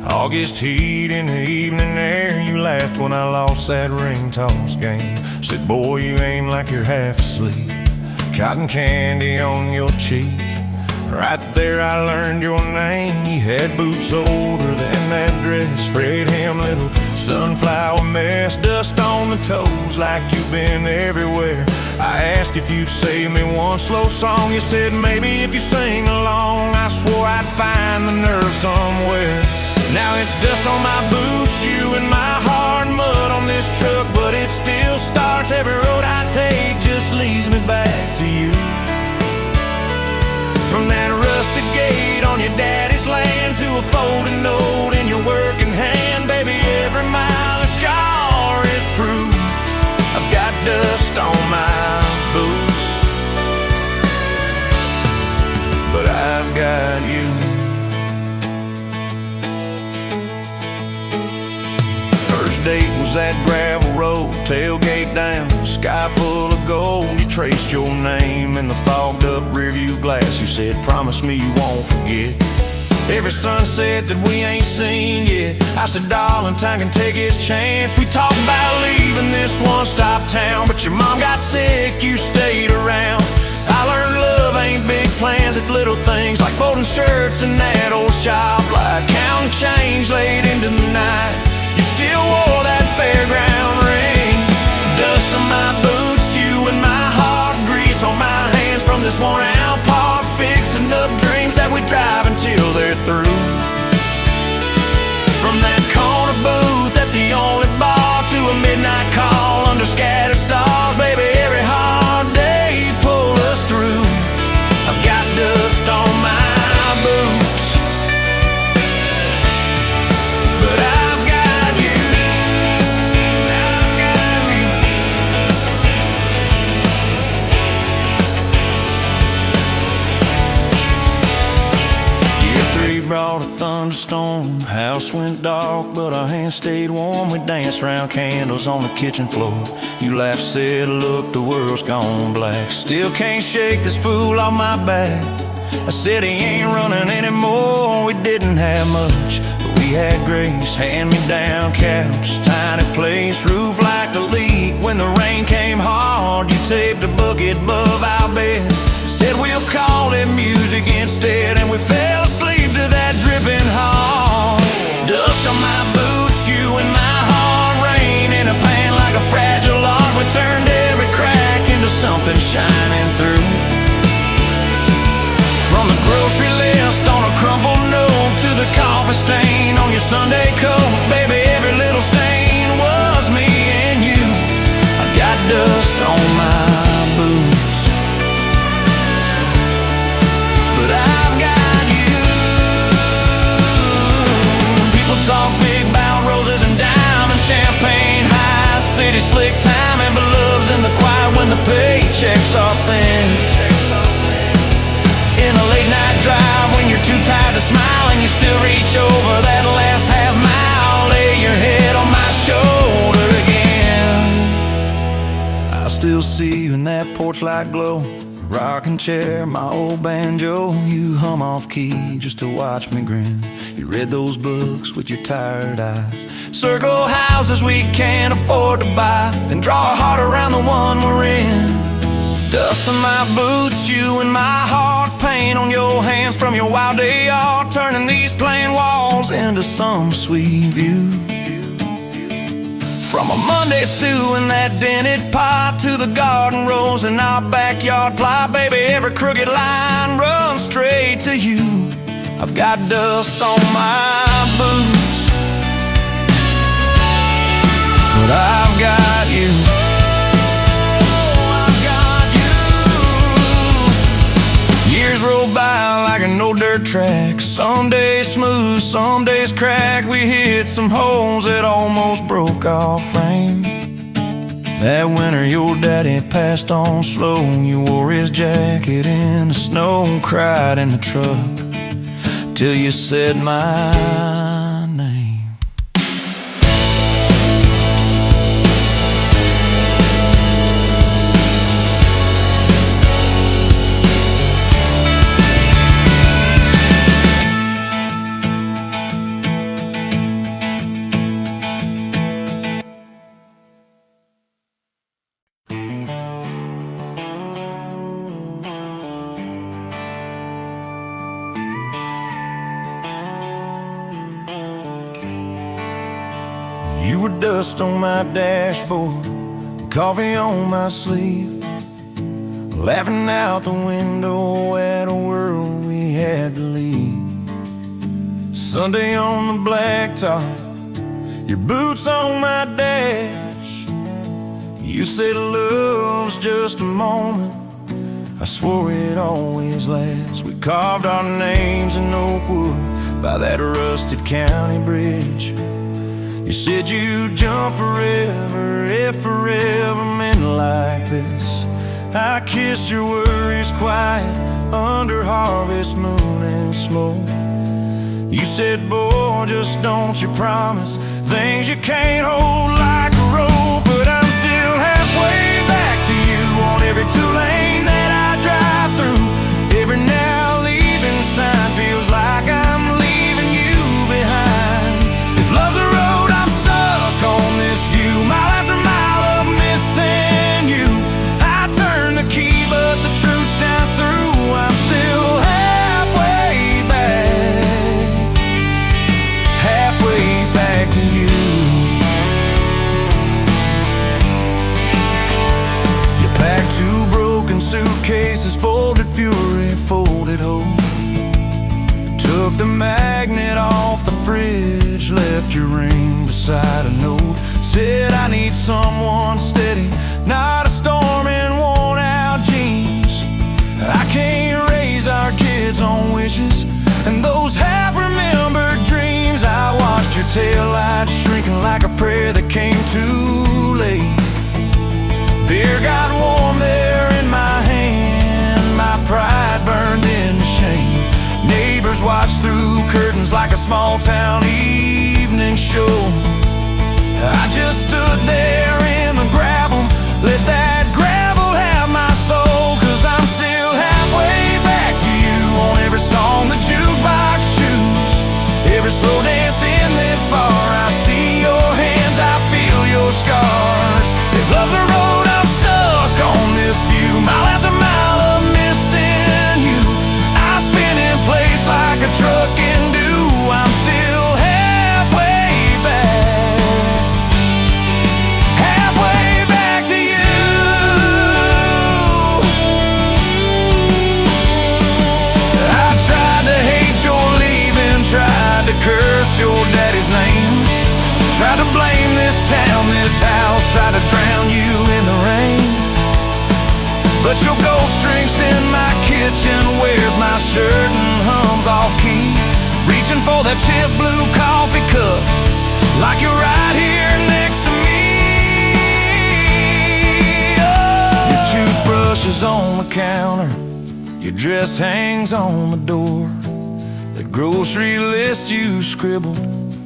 August heat in the evening air. You laughed when I lost that ring toss game. Said, boy, you aim like you're half asleep. Cotton candy on your cheek. Right there I learned your name. You had boots older than that dress, frayed hem, little sunflower mess, dust on the toes like you've been everywhere. I asked if you'd save me one slow song. You said maybe if you sing along. I swore I'd find the nerve somewhere. Now it's dust on my boots, you and my heart, mud on this truck, but it still starts. Every road I take just leads me back to you. From that rusted gate on your daddy's land to a folded note in your working hand, baby, every mile a scar is proof. I've got dust on my boots, but I've got you. First date was that gravel road, tailgate down, sky full of gold. You traced your name in the fogged up rearview glass. You said, promise me you won't forget every sunset that we ain't seen yet. I said, darling, time can take its chance. We talked about leaving this one-stop town, but your mom got sick, you stayed around. I learned love ain't big plans, it's little things like folding shirts in that old shop, like counting change late into the night. You still wore that fairground ring. Dust on my boots, you and my heart, grease on my hands from this worn-out park, fixing up dreams that we drive until they're through. From that corner booth at the only bar to a midnight call under scattered stars, baby, every storm. House went dark, but our hands stayed warm. We danced round candles on the kitchen floor. You laughed, said, look, the world's gone black. Still can't shake this fool off my back. I said he ain't running anymore. We didn't have much, but we had grace. Hand-me-down couch, tiny place, roof like a leak. When the rain came hard, you taped a bucket above our bed. Said we'll call it music instead, and we fell asleep to that dripping heart. Dust on my boots, you and my heart, rain in a pan like a fragile art. We turned every crack into something shining through. From the grocery list on a crumpled note to the coffee stain on your Sunday coat, baby, every little stain was me and you. I got dust on my boots, but I've got you. People talk big about roses and diamonds, champagne, high city slick time, and beloves in the quiet when the paychecks are thin. In a late night drive when you're too tired to smile and you still reach over that last half mile, lay your head on my shoulder again. I still see you in that porch light glow, rocking chair, my old banjo. You hum off key just to watch me grin. You read those books with your tired eyes. Circle houses we can't afford to buy, then draw a heart around the one we're in. Dust on my boots, you and my heart, paint on your hands from your wild day art, turning these plain walls into some sweet view. From a Monday stew in that dented pot to the garden rose in our backyard plot, baby, every crooked line runs straight to you. I've got dust on my boots, but I've got you. Years roll by like an old dirt track. Some days smooth, some days crack. We hit some holes that almost broke our frame. That winter your daddy passed on slow. You wore his jacket in the snow and cried in the truck till you said my name. You were dust on my dashboard, coffee on my sleeve, laughing out the window at a world we had to leave. Sunday on the blacktop, your boots on my dash. You said love's just a moment, I swore it always lasts. We carved our names in oak wood by that rusted county bridge. You said you'd jump forever if forever meant like this. I kissed your worries quiet under harvest moon and smoke. You said, boy, just don't you promise things you can't hold like a rope. But I'm still halfway back to you on every two-lane that I drive through. Every now leaving sign feels like I'm leaving you behind. If love's a road, I'm stuck on this view, mile after mile of missing you. I turn the key, but the truth shines through. I'm still halfway back to you. You packed two broken suitcases, folded fury, folded hope. Took the magnet off the fridge, left your ring beside a note. Said I need someone steady, not a storm in worn out jeans. I can't raise our kids on wishes and those half-remembered dreams. I watched your taillights shrinking like a prayer that came too late. Beer got warm there in my hand, my pride burned into shame. Neighbors watched through curtains like a small town evening show. I just stood there in the gravel, let that gravel have my soul. Cause I'm still halfway back to you on every song the jukebox choose. Every slow dance in this bar, I see your hands, I feel your scars. If love's a road, I'm stuck on this view, mile after mile of missing you. I spin in place like a truck can do. I'm still halfway back to you. I tried to hate your leaving, tried to curse your daddy's name, tried to blame this town, this house, tried to drown you in the rain. But your ghost drinks in my kitchen, wears my shirt and hums off key, reaching for that chip blue coffee cup, like you're right here next to me. Oh. Your toothbrush is on the counter, your dress hangs on the door. The grocery list you scribbled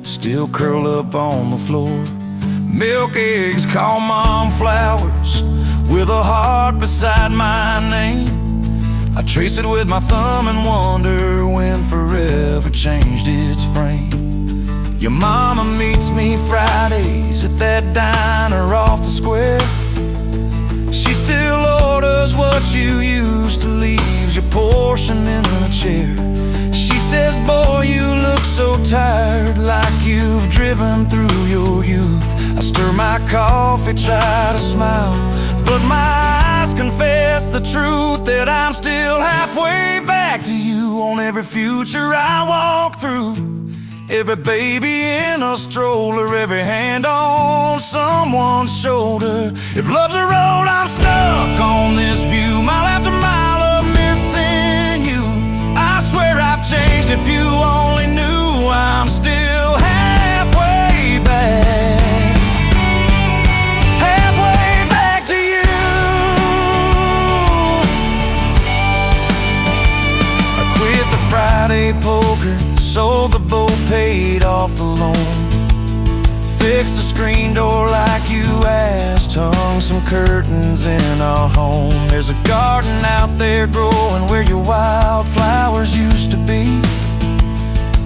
still curl up on the floor. Milk, eggs, call mom flowers, with a heart beside my name. I trace it with my thumb and wonder when forever changed its frame. Your mama meets me Fridays at that diner off the square. She still orders what you used to, leaves your portion in the chair. She says, boy, you look so tired, like you've driven through your youth. I stir my coffee, try to smile, but my eyes confess the truth, that I'm still halfway back to you on every future I walk through. Every baby in a stroller, every hand on someone's shoulder. If love's a road, I'm stuck on this view, mile after mile of missing you. I swear I've changed, if you only knew. I'm still halfway back, halfway back to you. I quit the Friday poker, sold the boat, paid off the loan, fixed the screen door like you asked, hung some curtains in our home. There's a garden out there growing where your wildflowers used to be.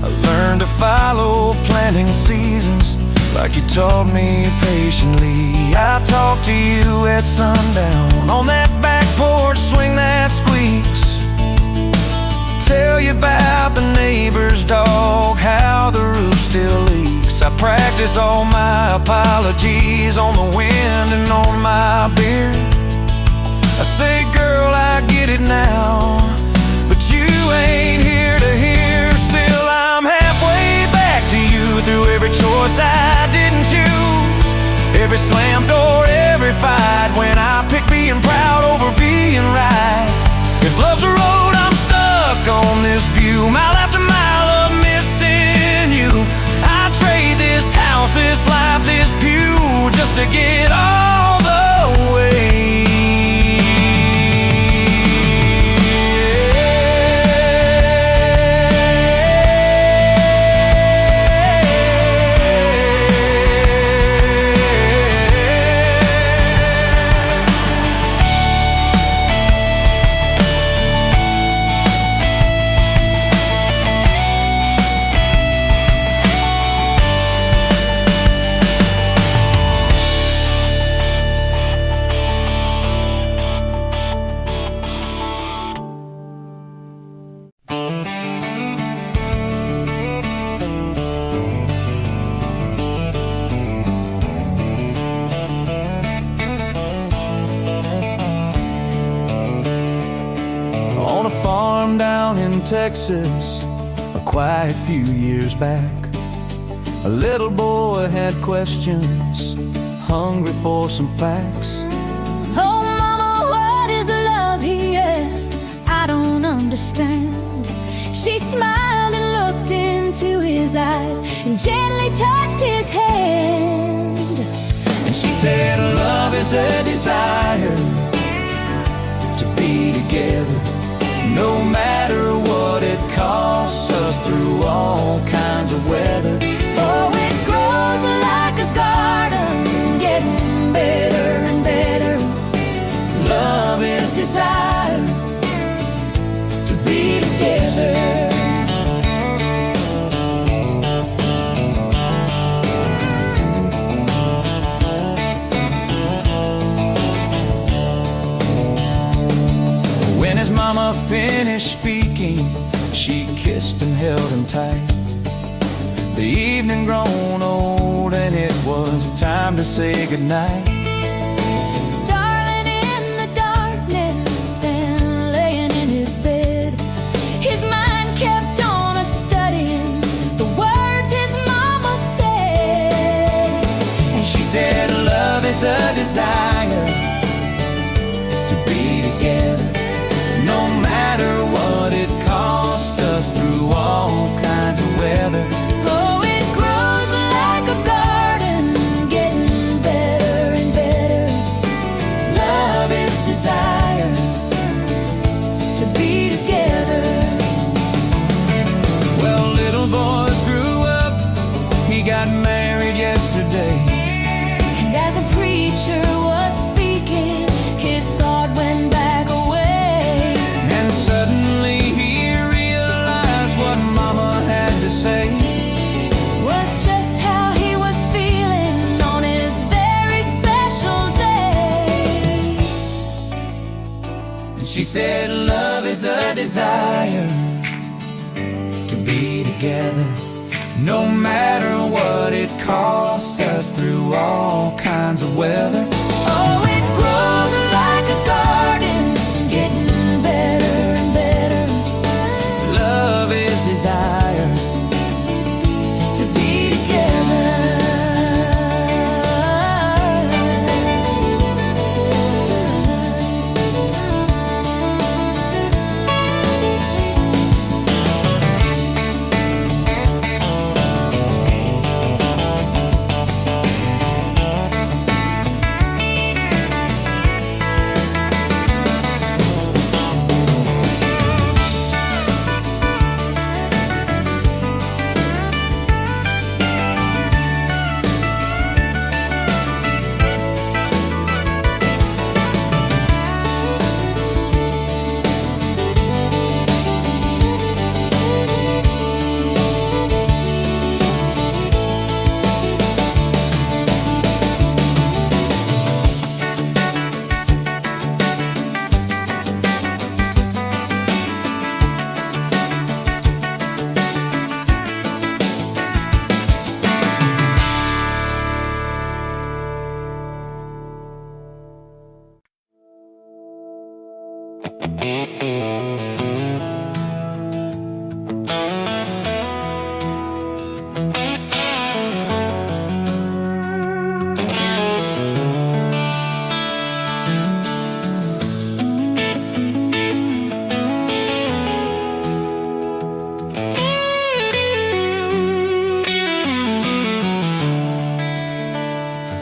I learned to follow planting seasons like you taught me patiently. I talk to you at sundown on that back porch, swing that squeaks, tell you about the neighbor's dog, how the roof still leaks. I practice all my apologies on the wind and on my beard. I say, girl, I get it now, but you ain't here to hear. Still, I'm halfway back to you through every choice I didn't choose, every slam door, every fight, when I pick being proud over being right. If love's a road, I'm stuck on this view, mile after mile of missing you. I trade this house, this life, this pew, just to get all the way. Texas, a quiet few years back, a little boy had questions, hungry for some facts. Oh, mama, what is love? He asked. I don't understand. She smiled and looked into his eyes and gently touched his hand. And she said, love is a desire to be together, no matter what it costs us, through all kinds of weather. Oh, it grows like a garden, getting better and better. Love is desire To be together. When his mama finished speaking, she kissed and held him tight. The evening grown old and it was time to say goodnight. Starling in the darkness and laying in his bed, his mind kept on a-studying the words his mama said. And she said, love is a desire to be together, no matter what it costs us, through all kinds of weather. Oh, it grows like a garden, getting better and better. Love is desire To be together. Well, little boys grew up, he got married yesterday. And as a preacher was speaking, his thought went back away. And suddenly he realized what mama had to say. Was just how he was feeling on his very special day. And she said, love is a desire to be together, no matter what it costs us, through all kinds of weather. Oh, it grows like a garden, getting better and better. Love is desire To be together.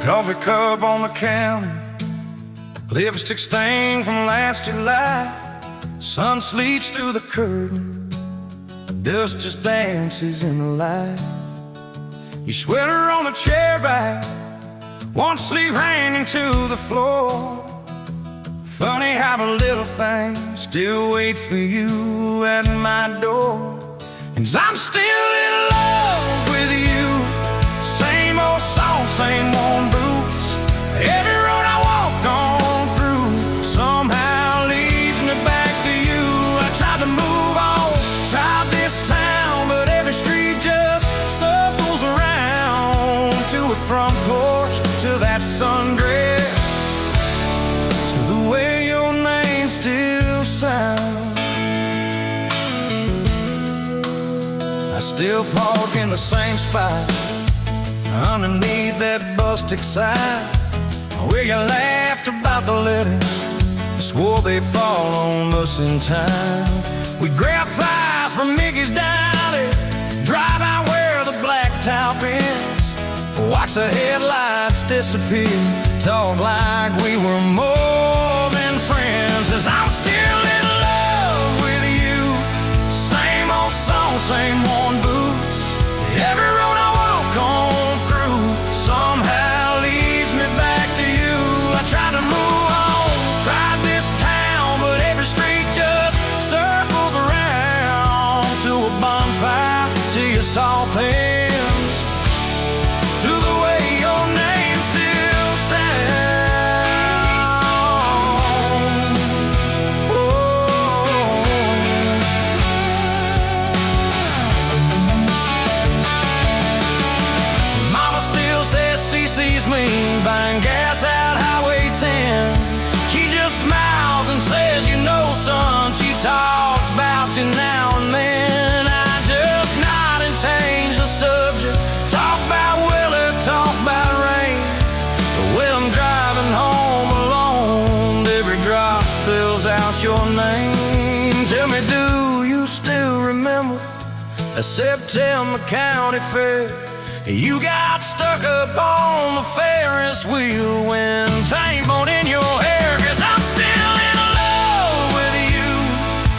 Coffee cup on the counter, lipstick stain from last July. Sun sleeps through the curtain, dust just dances in the light. Your sweater on the chair back, one sleeve hanging to the floor. Funny how the little things still wait for you at my door. And I'm still in love with you. Same old song, same worn boots. Every road I walk on through somehow leads me back to you. I tried to move on, tried this town, but every street just circles around. To a front porch, to that sundress, to the way your name still sounds. I still park in the same spot underneath that busted sign where you laughed about the letters, swore they'd fall on us in time. We grab fries from Mickey's Diner, drive out where the blacktop ends, watch the headlights disappear, talk like we were more than friends. As I'm still in love with you, same old song, same worn boots. what's your name? Tell me, do you still remember a September County Fair? You got stuck up on the Ferris wheel when time bone in your hair. 'Cause I'm still in love with you.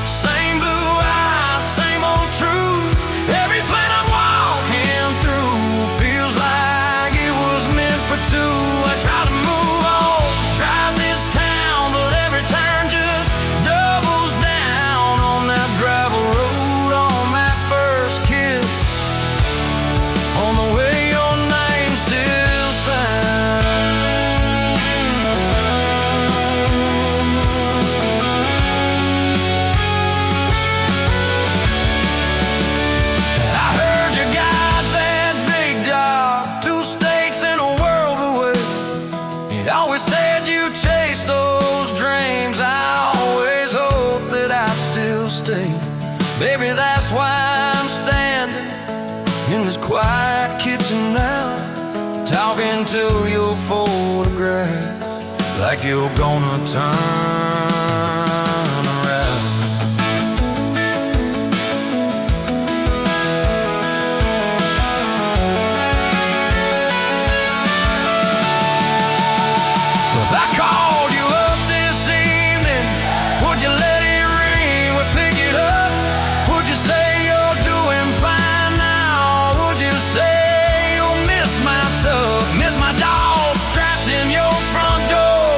Same blue eyes, same old truth. Every plan I'm walking through feels like it was meant for two. I try to move on, drive this town, but every turn just doubles down on that gravel road, on that first kiss, on the way your name still sounds. I heard you got that big job, 2 states and a world away. You always said you chased those dreams. I always hoped that I'd still stay. Baby, that's why I'm standing in this quiet kitchen now, talking to your photograph like you're gonna turn around. If I called you up this evening, would you let it ring? Would pick it up? Would you say you're doing fine now? Would you say you'll miss my tub, miss my dog straps in your front door,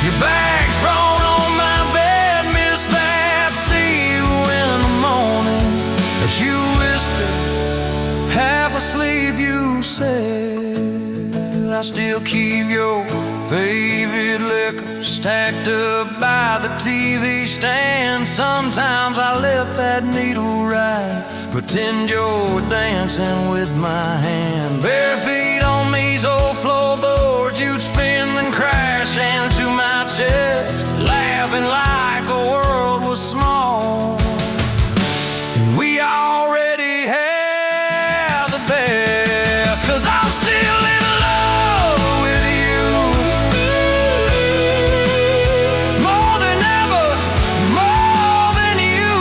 your bags brought on my bed, miss that? See you in the morning as you whisper, half asleep, you said, I still keep your favorite liquor stacked up by the TV stand. Sometimes I let that needle ride, pretend you're dancing with my hand. Bare feet on these old floorboards, you'd spin and crash into my chest, laughing like the world was small and we already had the best. 'Cause I'm still in love with you, more than ever, more than you.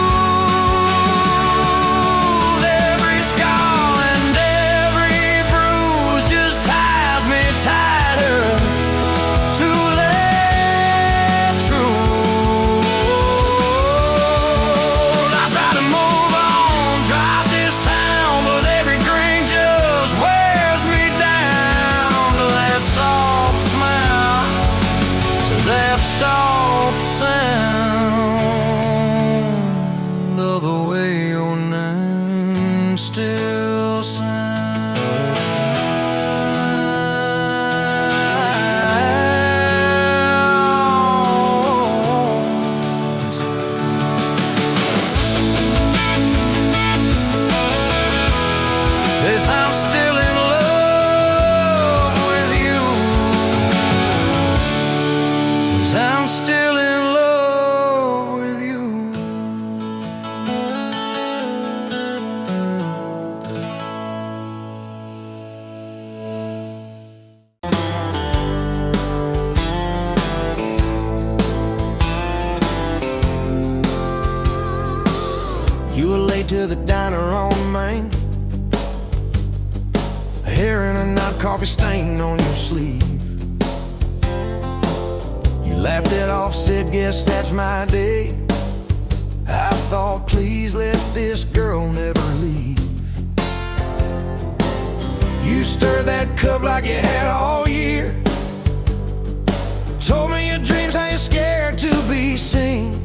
Every scar and every bruise just ties me tighter to let true. I try to move on, drive this town, but every grain just wears me down to that soft smile, to that soft sound of the way your name still sounds. Yes, I'm still in love with you. Yes, I'm still in love with you. You were late to the diner on Main, hair and a not coffee stain on your sleeve. You laughed it off, said, guess that's my day. I thought, please let this girl never leave. You stirred that cup like you had all year, told me your dreams, how you're scared to be seen.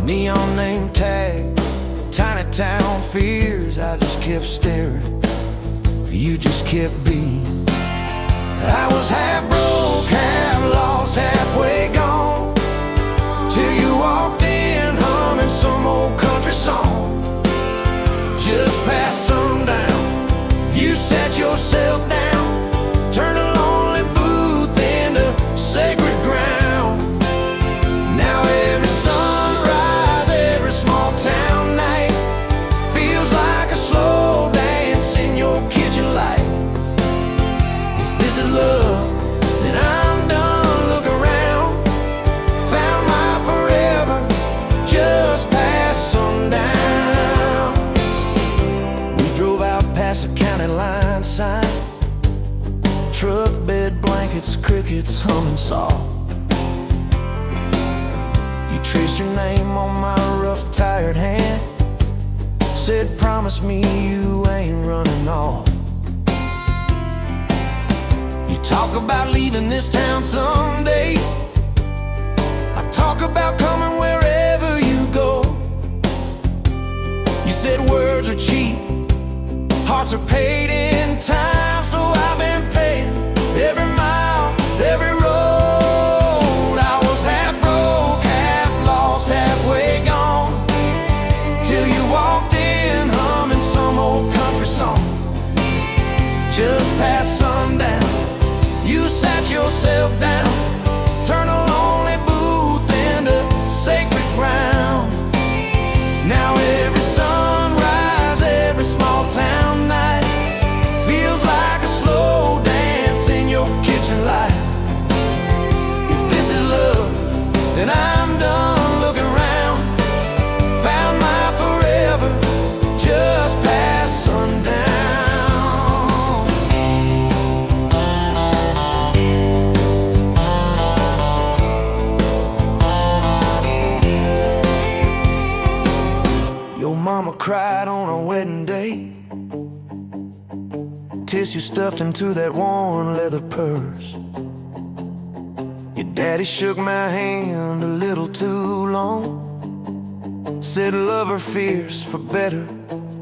Neon name tag, tiny town fears. I just kept staring, you just kept being. I was half broke, half lost, halfway gone, till you walked in humming some old country song. Just past sundown, you sat yourself down, turned a lonely booth into sacred ground. Now every sunrise, every small town night feels like a slow dance in your kitchen light. crickets humming soft. You traced your name on my rough, tired hand. Said, promise me you ain't running off. You talk about leaving this town someday. I talk about coming wherever you go. You said words are cheap, hearts are paid in time. So I've been paying every mile, every road. I was half broke, half lost, halfway gone, till you walked in humming some old country song. Just past sundown, you sat yourself down, turned a lonely booth into sacred ground. Now every sunrise, every small town night feels like a slow dance in your kitchen light. If this is love, then I'm done looking around. Found my forever just past sundown. Your mama cried on our wedding day, tissue stuffed into that worn leather purse. Your daddy shook my hand a little too long, said love her fierce for better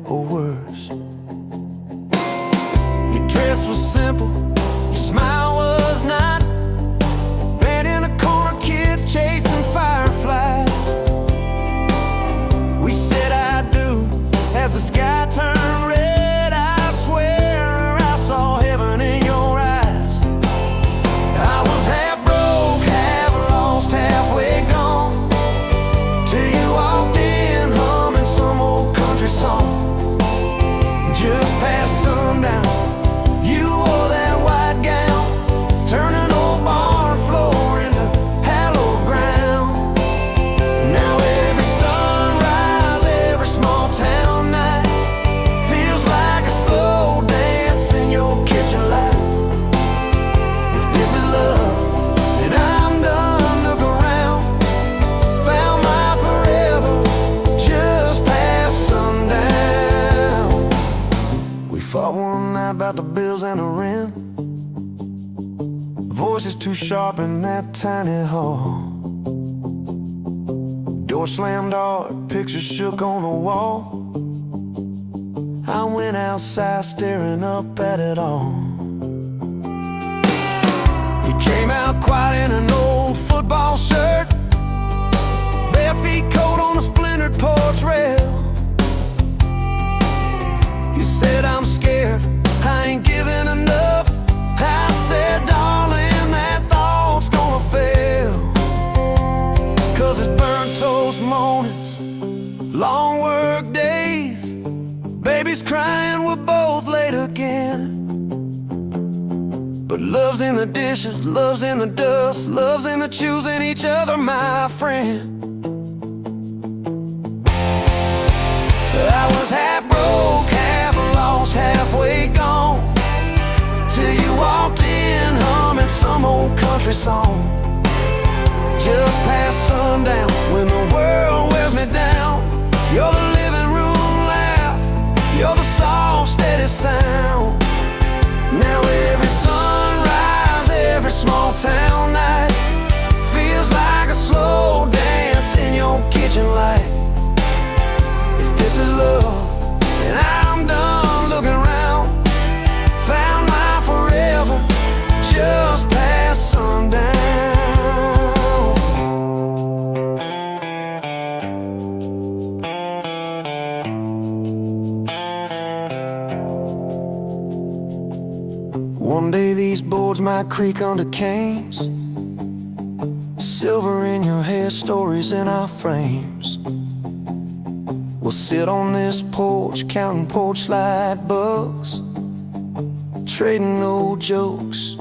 or worse. Your dress was simple, your smile was not. Band in a corner, kids chasing fireflies. We said I do as the sky turned red. I swear I saw heaven in your eyes. I was half broke, half lost, halfway gone, till you walked in humming some old country song. Just past sundown, you wore that white gown, turning old barn floor into hallowed ground. Now every sunrise, every small town night feels like a slow dance in your kitchen light. If this is love, then I'm done looking around. Found my forever just past sundown. We fought one night about the bills and the rent. Voices too sharp in that tiny hall. Door slammed hard, pictures shook on the wall. I went outside staring up at it all. You came out quiet in an old football shirt, bare feet cold on a splintered porch rail. You said, I'm scared, I ain't giving enough. I said, darling, that thought's gonna fail. 'Cause it's burnt toast mornings, long work days, babies crying, we're both late again. But love's in the dishes, love's in the dust, love's in the choosing each other, my friend. I was half broke, half lost, halfway gone, till you walked in humming some old country song. Just past sundown, when the world wears me down, you're the living room laugh, you're the soft, steady sound. Now every sunrise, every small town night feels like a slow dance in your kitchen light. If this is love, then I'm done looking around. Found my forever just past sundown. One day these boards might creak under canes, silver in your hair, stories in our frames. We'll sit on this porch, counting porch light bugs, trading old jokes,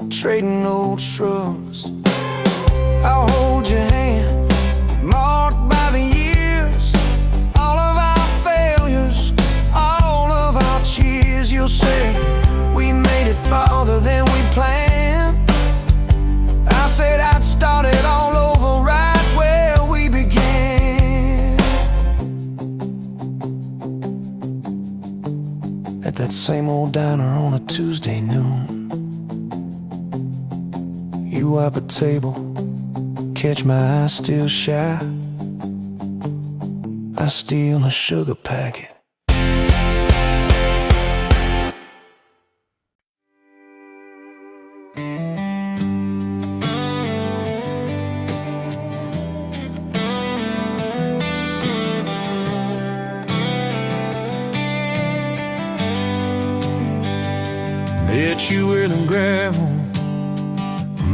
trading old shrugs. I'll hold your hand, marked by the years, all of our failures, all of our cheers. You'll say we made it farther than we planned. same old diner on a Tuesday noon. You wipe a table, catch my eye still shy. I steal a sugar packet. Met you where the gravel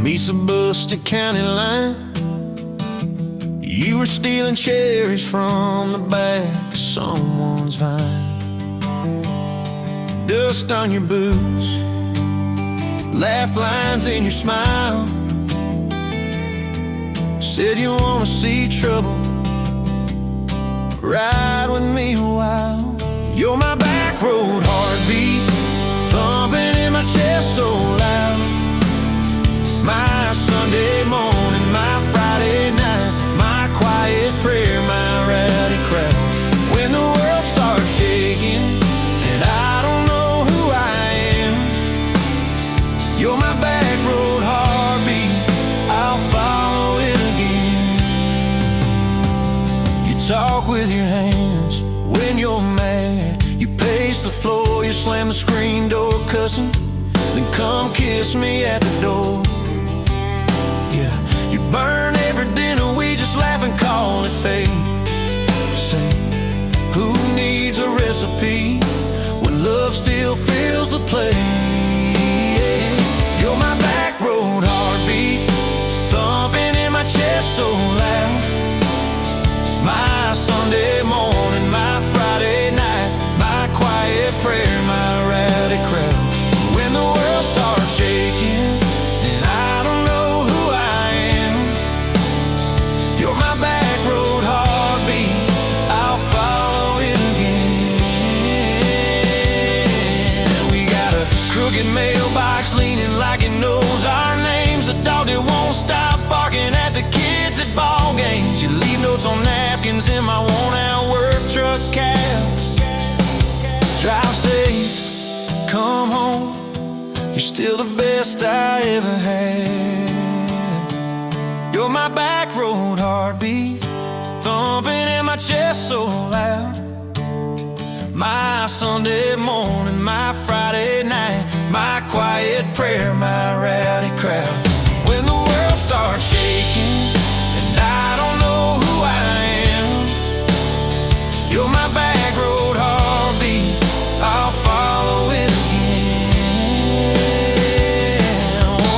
meets the Buster County line. You were stealing cherries from the back of someone's vine. Dust on your boots, laugh lines in your smile. Said you wanna see trouble, ride with me a while. You're my back road heartbeat, thumping in my chest so loud. My Sunday morning, my Friday night, my quiet prayer, my rowdy crowd. When the world starts shaking and I don't know who I am, you're my back road heartbeat, I'll follow it again. You talk with your hands when you're mad, you pace the floor, you slam the screen door cussing, then come kiss me at the door. Yeah, you burn every dinner, we just laugh and call it fate. Say, who needs a recipe when love still fills the plate? You're my back road heartbeat, thumping in my chest so loud. My Sunday morning, my Friday night, my quiet prayer, my rowdy crowd. When the world starts shaking and I don't know who I am, you're my back road heartbeat, I'll follow it again. We got a crooked mailbox leaning like it knows our names, a dog that won't stop barking at the kids at ball games. You leave notes on napkins in my worn-out work truck cab. Drive safe, come home, you're still the best I ever had. You're my back road heartbeat, thumping in my chest so loud. My Sunday morning, my Friday night, my quiet prayer, my rowdy crowd. When the world starts shaking and I don't know who I am, you're my back road heartbeat, I'll follow it again.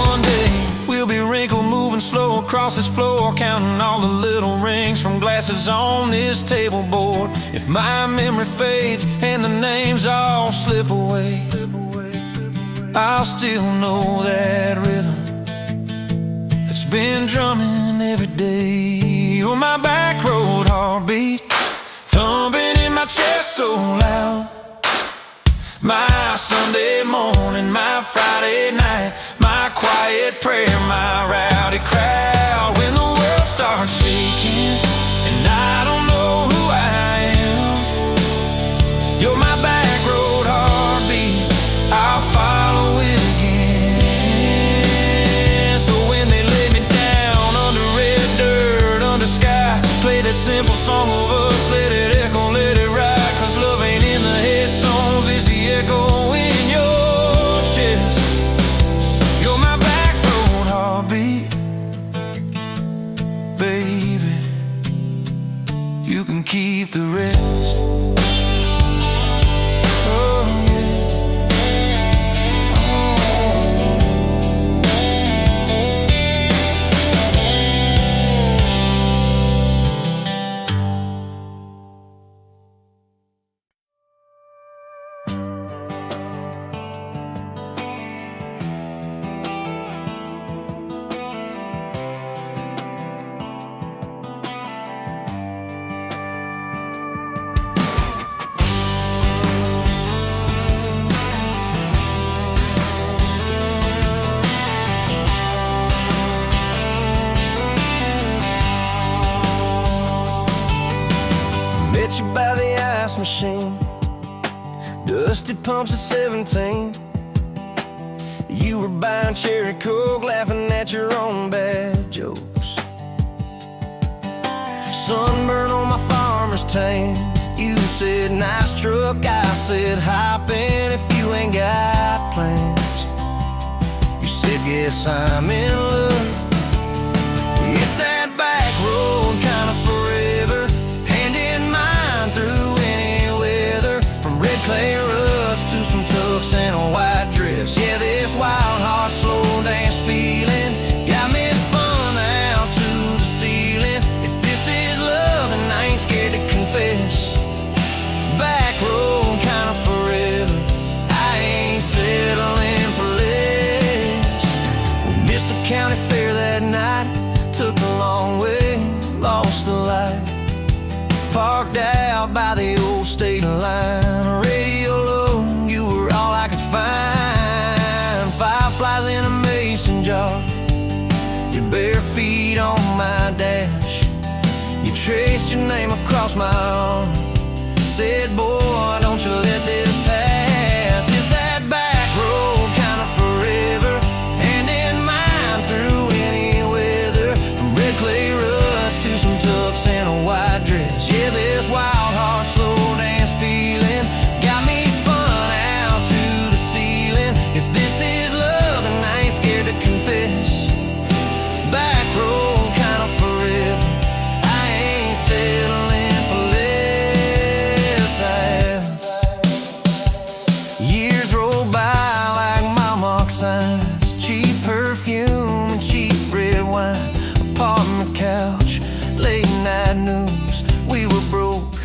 One day we'll be wrinkled, moving slow across this floor, counting all the little rings from glasses on this table board. If my memory fades and the names all slip away, I'll still know that rhythm that's been drumming every day. You're my back road heartbeat, thumping in my chest so loud. My Sunday morning, my Friday night, my quiet prayer, my rowdy crowd. When the world starts shaking and I don't know who I am, you're my back road heartbeat, I'll follow it again. So when they lay me down under red dirt, under sky, play that simple song of us, let it echo, let it ride. Cause love ain't in the headstones, it's the echo in your chest. You're my back road heartbeat, baby, you can keep the rest. Oh yeah. Met you by the ice machine, Rusty pumps at 17. You were buying cherry coke, laughing at your own bad jokes. Sunburn on my farmer's tan. You said nice truck, I said hop in if you ain't got plans. You said guess I'm in love. It's that back road kind of forever, hand in mine through any weather. From red clay ruts to some tucks and a white dress. Yeah, this wild heart slow dance feeling got me spun out to the ceiling. If this is love, then I ain't scared to confess. Back road kind of forever, I ain't settling for less. We missed the county fair that night, took the long way, lost the light. Parked out by the old state line, radio low, you were all I could find. Fireflies in a mason jar, your bare feet on my dash. You traced your name across my arm, said, boy, don't you let this pass. It's that back road kind of forever, hand in mine through any weather. From red clay ruts to some tucks and a white dress. Yeah, this wild heart slow dance feeling got me spun out to the ceiling. If this is love, then I ain't scared to confess. Back road kind of forever, I ain't settling for less. Years roll by like mile mark signs, cheap perfume and cheap red wine, apartment couch, late night news. We were broke,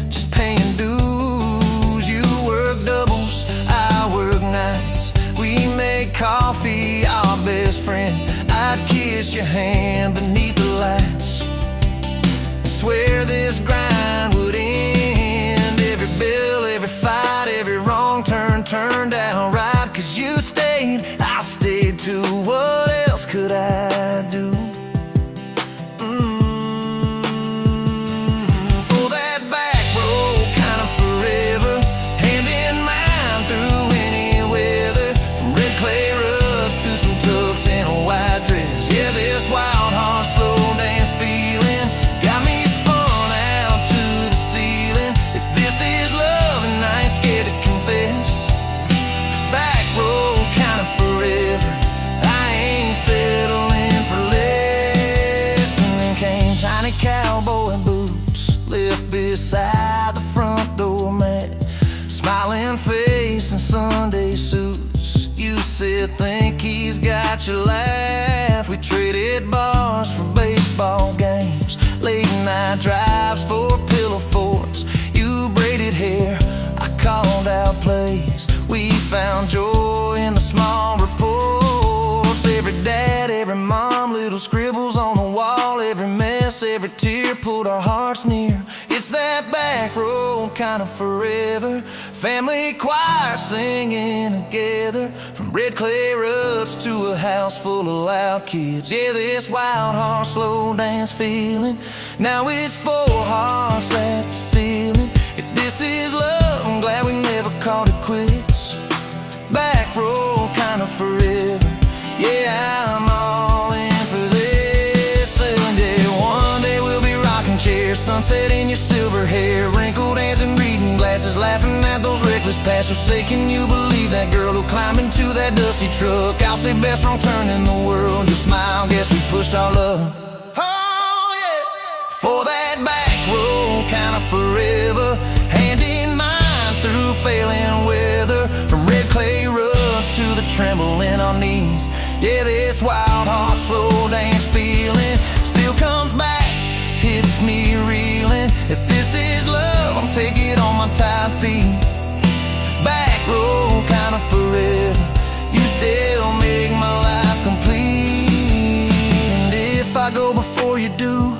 just paying dues. You work doubles, I work nights. We made coffee our best friend. I'd kiss your hand beneath the lights and swear this grind would end. Every bill, every fight, every wrong turn turned out right. Cause you stayed, I stayed too. What else could I do? For that back road kind of forever, hand in mine through any weather. From red clay ruts to some tucks and a white dress. Yeah, this wild heart slow dance feeling got me spun out to the ceiling. If this is love, then I ain't scared to confess. Back road kind of forever, I ain't settling for less. And then came tiny cowboy boots, left beside the front door mat. Smiling face and Sunday suits. You said think he's got your laugh. We traded bars for baseball games, late night drives for pillow forts. You braided hair, I called out plays. We found joy in the small reports. Every dad, every mom, little scribbles on the wall. Every mess, every tear pulled our hearts near. It's that back road kind of forever, family choir singing together. From red clay ruts to a house full of loud kids. Yeah, this wild heart slow dance feeling, now it's four hearts at the ceiling. If this is love, I'm glad we never called it quits. Back road kind of forever, yeah, I'm all in for this. And yeah, one day we'll be rocking chairs, sunset in your silver hair, wrinkled hands and reading glasses, laughing at those reckless pastors. Say, can you believe that girl who climbed into that dusty truck? I'll say best wrong turn in the world. You smile, guess we pushed our love. Oh yeah, for that back road kind of forever, hand in mine through failing weather. From red clay ruts to the tremble in our knees. Yeah, this wild heart slow dance feeling still comes back, hits me reeling. If this is love, I'll take it on my tired feet. Back road kind of forever, you still make my life complete. And if I go before you do,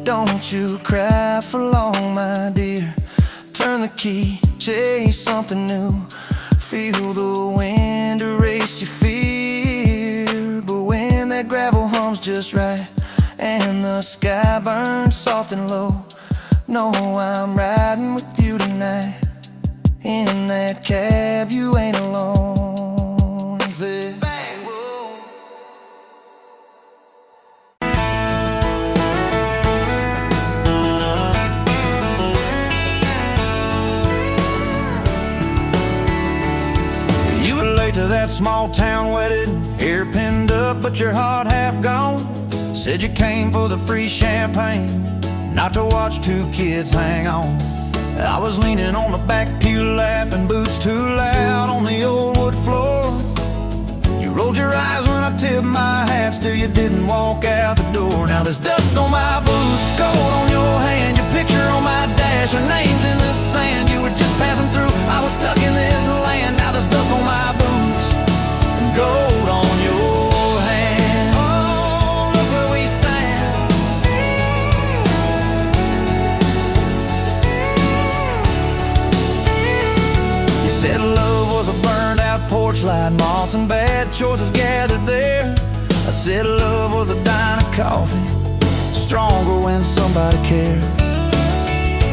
don't you cry for long, my dear. Turn the key, chase something new. Feel the wind erase your fear. But when that gravel hums just right and the sky burns soft and low, know I'm riding with you tonight in that that cab, you ain't alone. He said, back road. You were late to that small town wedding, hair pinned up but your heart half gone. Said you came for the free champagne, not to watch two kids hang on. I was leaning on the back pew laughing, boots too loud on the old wood floor. You rolled your eyes when I tipped my hat, still you didn't walk out the door. Now there's dust on my boots, gold on your hand, your picture on my dash, your name's in the sand. You were just passing through, I was stuck in this land. Now there's dust on my boots and gold on your hand. Oh, look where we stand. You said love was a burned out porch light, moths and bad choices gathered there. I said love was a dime of coffee, stronger when somebody cared.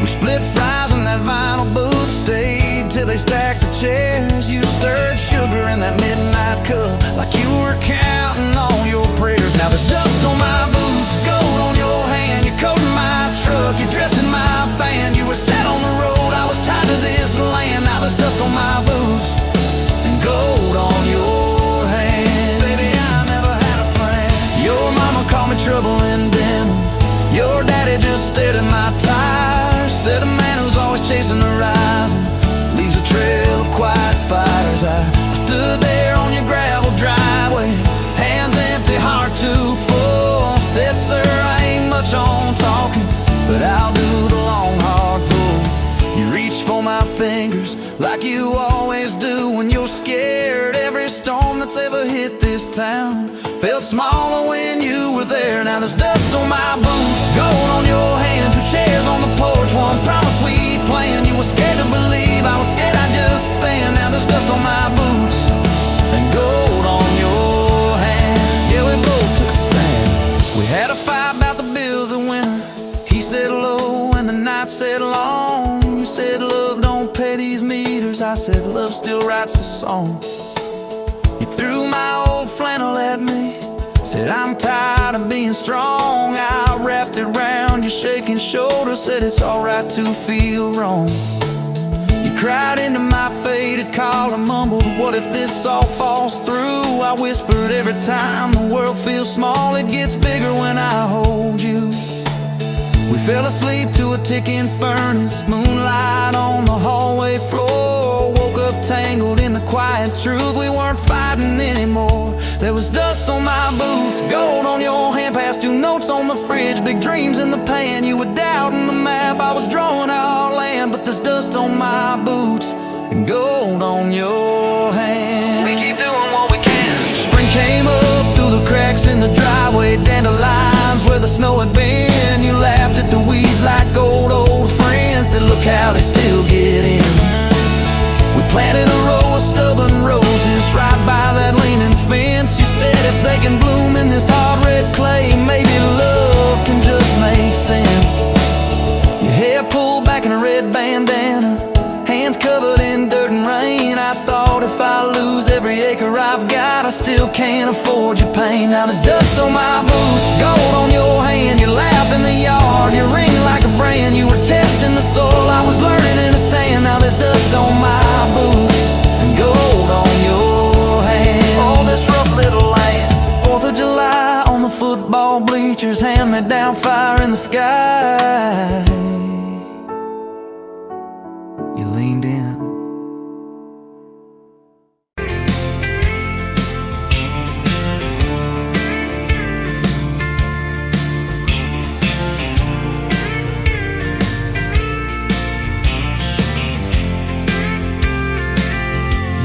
We split fries in that vinyl booth, stayed till they stacked the chairs. You stirred sugar in that midnight cup like you were counting on your prayers. Now there's dust on my boots, gold on your hand, you're coating my truck, you're dressing my band. You were set on the road, I was tied to this land. Now there's dust on my boots and gold on your hand. Baby, I never had a plan. Your mama called me trouble in denim, your daddy just stared at my tires. Said a man who's always chasing the horizon leaves a trail of quiet fires. I stood there on your gravel driveway, hands empty, heart too full. Said, sir, I ain't much on talking, but I'll do the long, hard pull. You reached for my fingers like you always do when you're scared. Every storm that's ever hit this town felt smaller when you were there. Now there's dust on my boots, gold on your hand, two chairs on the porch, one promise we planned. You were scared to believe, I was scared I'd just stand. Now there's dust on my boots and gold on your hand. Yeah, we both took a stand. We had a fight about the bills of winter. He said low and the night said long. You said love don't pay these meters, I said love still writes a song. You threw my old flannel at me, said I'm tired of being strong. I wrapped it round your shaking shoulder, said it's alright to feel wrong. You cried into my faded collar, mumbled, what if this all falls through? I whispered, every time the world feels small, it gets bigger when I hold you. We fell asleep to a ticking furnace, moonlight on the hallway floor. Woke up tangled in the quiet truth, we weren't fighting anymore. There was dust on my boots, gold on your hand, past two notes on the fridge, big dreams in the pan. You were doubting the map, I was drawing our land, but there's dust on my boots and gold on your hand. We keep doing what we can. Spring came up through the cracks in the driveway, dandelions where the snow had been. You laughed at the weeds like old friends, said look how they still get in. We planted a row of stubborn roses right by that leaning fence. You said if they can bloom in this hard red clay, maybe love can just make sense. Your hair pulled back in a red bandana, hands covered in dirt and rain. I thought if I lose every acre I've got, I still can't afford your pain. Now there's dust on my boots, gold on your hand, you laugh in the yard, you ring like a brand. You were testing the soil, I was learning in a stand. Now there's dust on my boots and gold on your hand. Oh, this rough little land. 4th of July on the football bleachers, hand-me-down fire in the sky. You leaned in.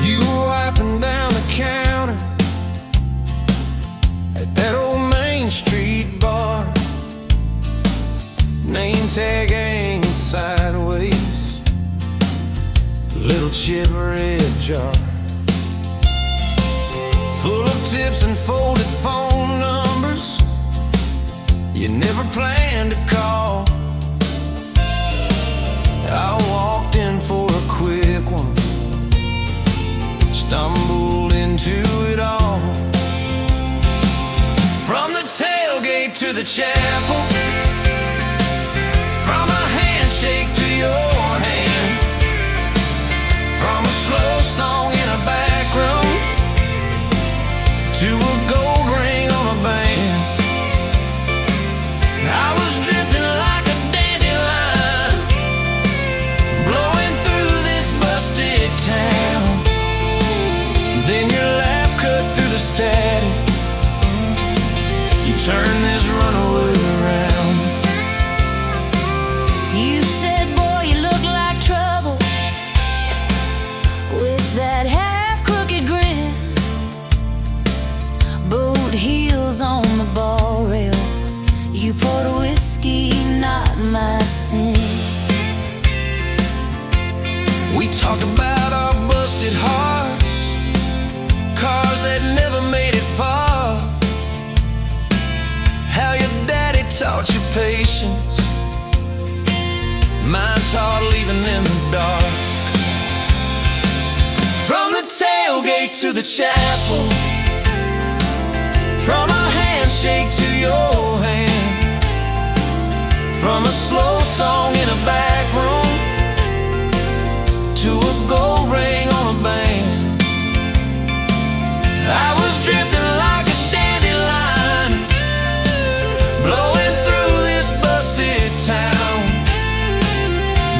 You were wiping down the counter at that old Main Street bar, name tag hanging sideways, little chip red jar full of tips and folded phone numbers you never planned to call. I walked in for a quick one, tailgate to the chapel, from a handshake to your hand, from a slow song in a back room to a gold ring on a band. I was drifting like a dandelion, blowing through this busted town. Then your laugh cut through the static. You turn this runaway around. You said, boy, you look like trouble, with that half-crooked grin, boot heels on the bar rail. You poured whiskey, not my sins. We talked about our busted hearts, cars that never made it far, how your daddy taught you patience, mine taught leaving in the dark. From the tailgate to the chapel, from a handshake to your hand, from a slow song in a back room to a gold ring on a band. I was drifting like a dandelion, blowing through this busted town.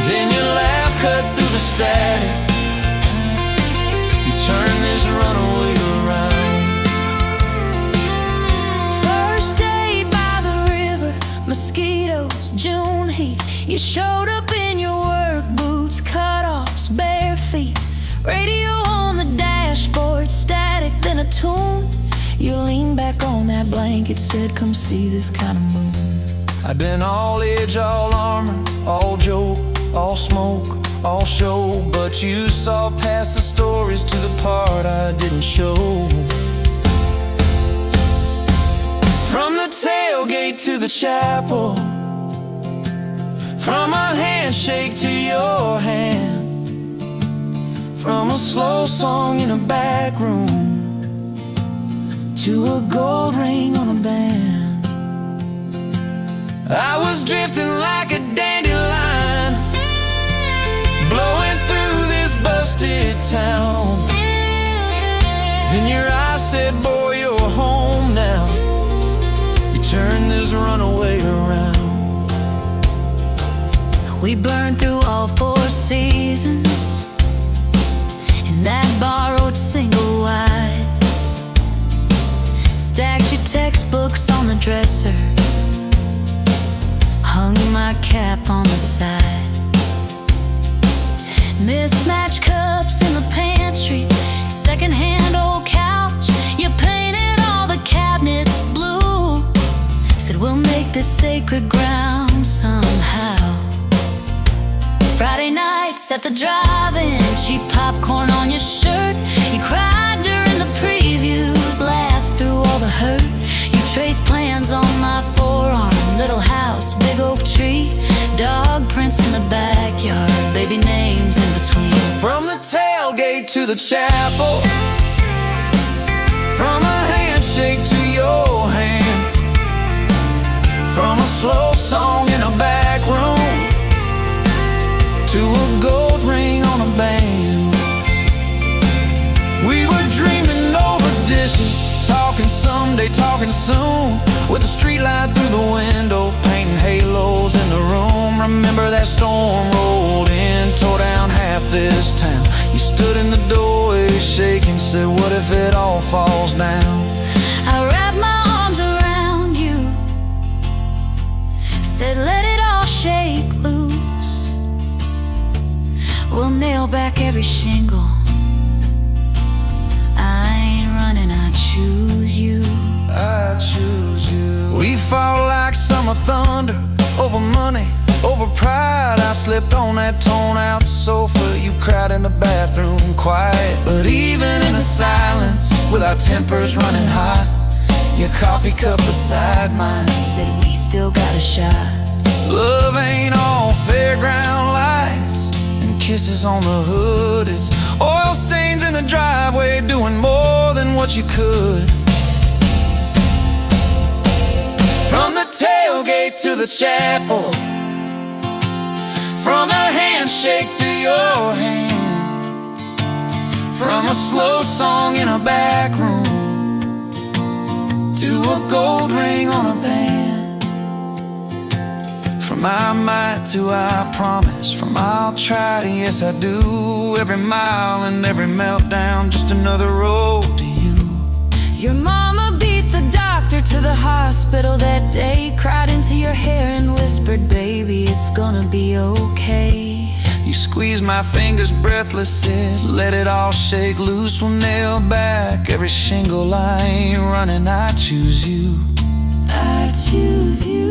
Then your laugh cut through the static. You turn this runaway around. First day by the river, mosquitoes, June heat. You showed up in your work boots, cut-offs, bare feet. Radio on the dashboard, static, then a tune. You leaned back on that blanket, said, come see this kind of moon. I'd been all edge, all armor, all joke, all smoke, all show, but you saw past the stories to the part I didn't show. From the tailgate to the chapel, from a handshake to your hand, from a slow song in a back room to a gold ring on a band. I was drifting like a dandelion, blowing through this busted town. Then your eyes said, boy, you're home now. You turned this runaway around. We burned through all 4 seasons in that borrowed single wide. Stacked your textbooks on the dresser, hung my cap on the side. Mismatched cups in the pantry, secondhand old couch. You painted all the cabinets blue, said we'll make this sacred ground somehow. Friday nights at the drive-in, cheap popcorn on your shirt. You cried during the previews, laughed through all the hurt. You traced plans on my forearm, little house, big oak tree, dog prints in the backyard, baby names in between. From the tailgate to the chapel, from a handshake to your hand, from a slow song in a back room to a gold ring on a band. We were dreaming over dishes, talking someday, talking soon, with a street light through the window, painting halos in the room. Remember that storm rolled in, tore down half this town. You stood in the doorway shaking, said, what if it all falls down? I wrapped my arms around you, said let it all shake loose. We'll nail back every shingle. I ain't running, I choose you. I choose you. We fought like summer thunder, over money, over pride. I slipped on that torn-out sofa, you cried in the bathroom quiet. But even in the silence, with our tempers running hot, your coffee cup beside mine said we still got a shot. Love ain't all fairground lights and kisses on the hood. It's oil stains in the driveway, doing more than what you could. From tailgate to the chapel, from a handshake to your hand, from a slow song in a back room to a gold ring on a band. From I might to I promise, from I'll try to yes I do. Every mile and every meltdown, just another road to you. Your mama beat the doctor to the hospital that day, cried into your hair and whispered, baby, it's gonna be okay. You squeezed my fingers breathless, said, let it all shake loose. We'll nail back every shingle. I ain't running, I choose you. I choose you.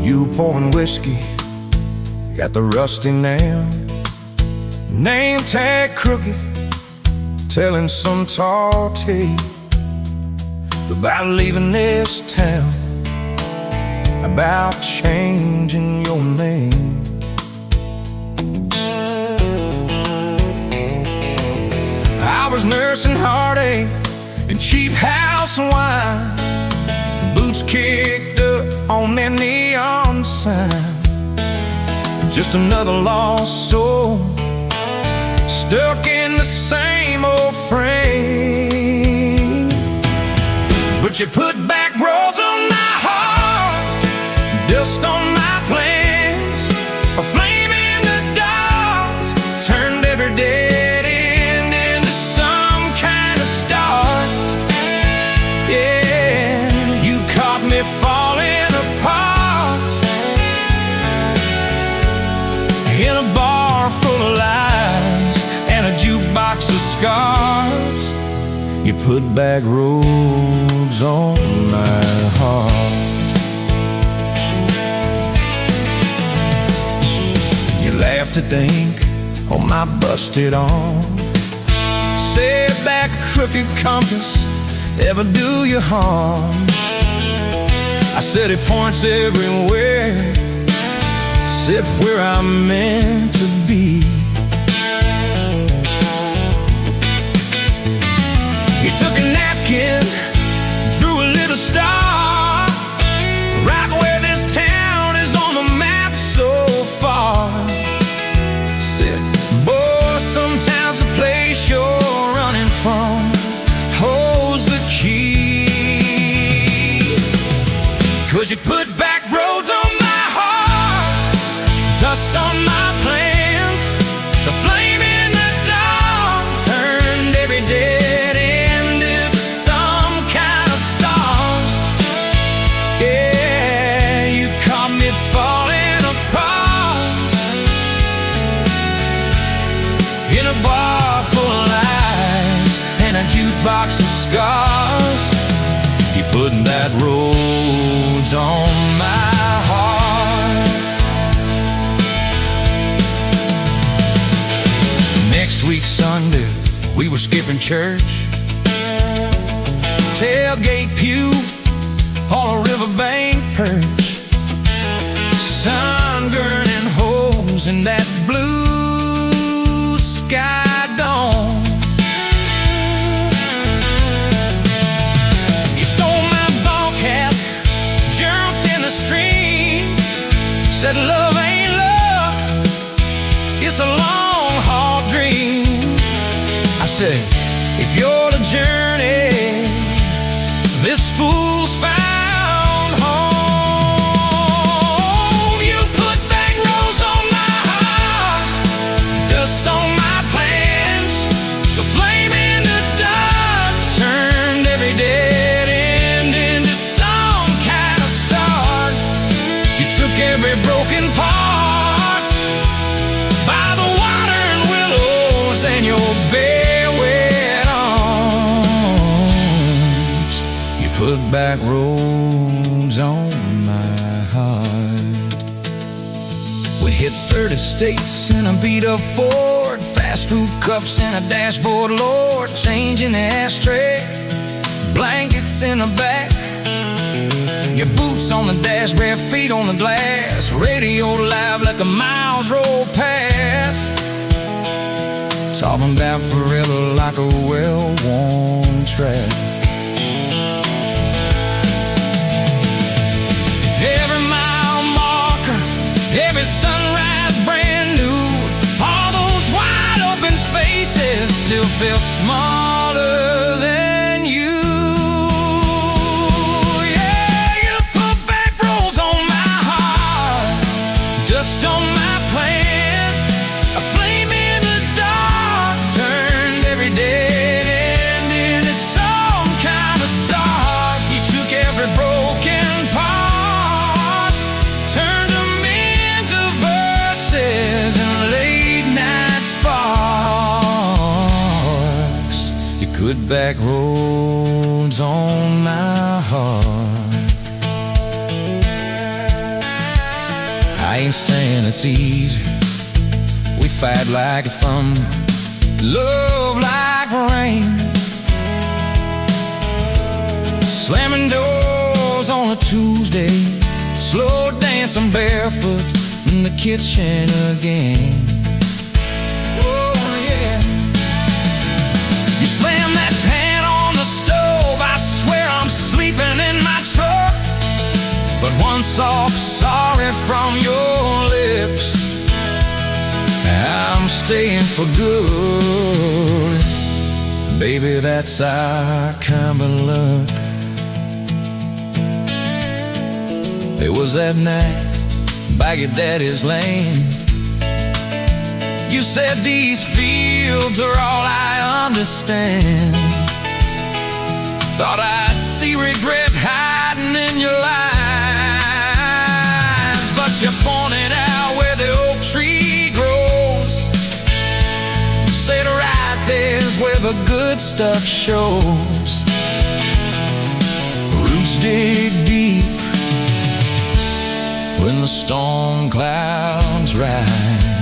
You pouring whiskey at the rusty nail, name tag crooked, telling some tall tale about leaving this town, about changing your name. I was nursing heartache and cheap house wine, boots kicked up on that neon sign. Just another lost soul, stuck in the same old frame. But you put back roads on my heart, dust on my plans, a flame in the dark, turned every dead end into some kind of start. Yeah, you caught me falling apart in a bar full of lies and a jukebox of scars. You put back roads on my heart. You laughed to think on my busted arm, said that crooked compass ever do you harm. I said it points everywhere, said where I'm meant to be. You took a napkin, drew a little star, right where this town is on the map so far. Said, boy, sometimes the place you're running from holds the key. 'Cause you put back roads on my heart, dust on my plans, the flame in the dark, turned every dead end into some kind of star. Yeah, you caught me falling apart in a bar full of lies and a jukebox of scars. You put that roads on my heart. Next week Sunday, we were skipping church, tailgate pew on a riverbank perch, sun burning holes in that blue sky dome. You stole my ball cap, jumped in the stream, said love ain't love, it's a long haul dream. I said, if you're the journey, this fool's found home. You put back roads on my heart, dust on my plans, the flame in the dark, turned every dead end into some kind of start. You took every broken part by the water and willows and your bare wet arms. back roads on my heart. We hit 30 states in a beat-up Ford, fast food cups in a dashboard, Lord, changing the ashtray, blankets in the back, your boots on the dash, bare feet on the glass, radio live like a miles roll past, talking about forever like a well-worn track. Every mile marker, every sunrise brand new, all those wide open spaces still felt smaller than you. Yeah, you put back roads on my heart, dust on my plans, a flame in the dark, turned every dead end into some kind of start. You took every broken part, turned them into verses and late night sparks. You put back roads on my heart. I ain't saying it's easy. We fight like thunder, love like rain, slamming doors on a Tuesday, slow dancing barefoot in the kitchen again. Oh yeah. You slam that pan on the stove, I swear I'm sleeping in my truck, but one soft sorry from your lips, I'm staying for good. Baby, that's our kind of luck. It was that night by your daddy's lane. You said these fields are all I understand. Thought I'd see regret hiding in your eyes, but you pointed out where the oak tree grows. Said right there's where the good stuff shows. Roots dig deep when the storm clouds rise.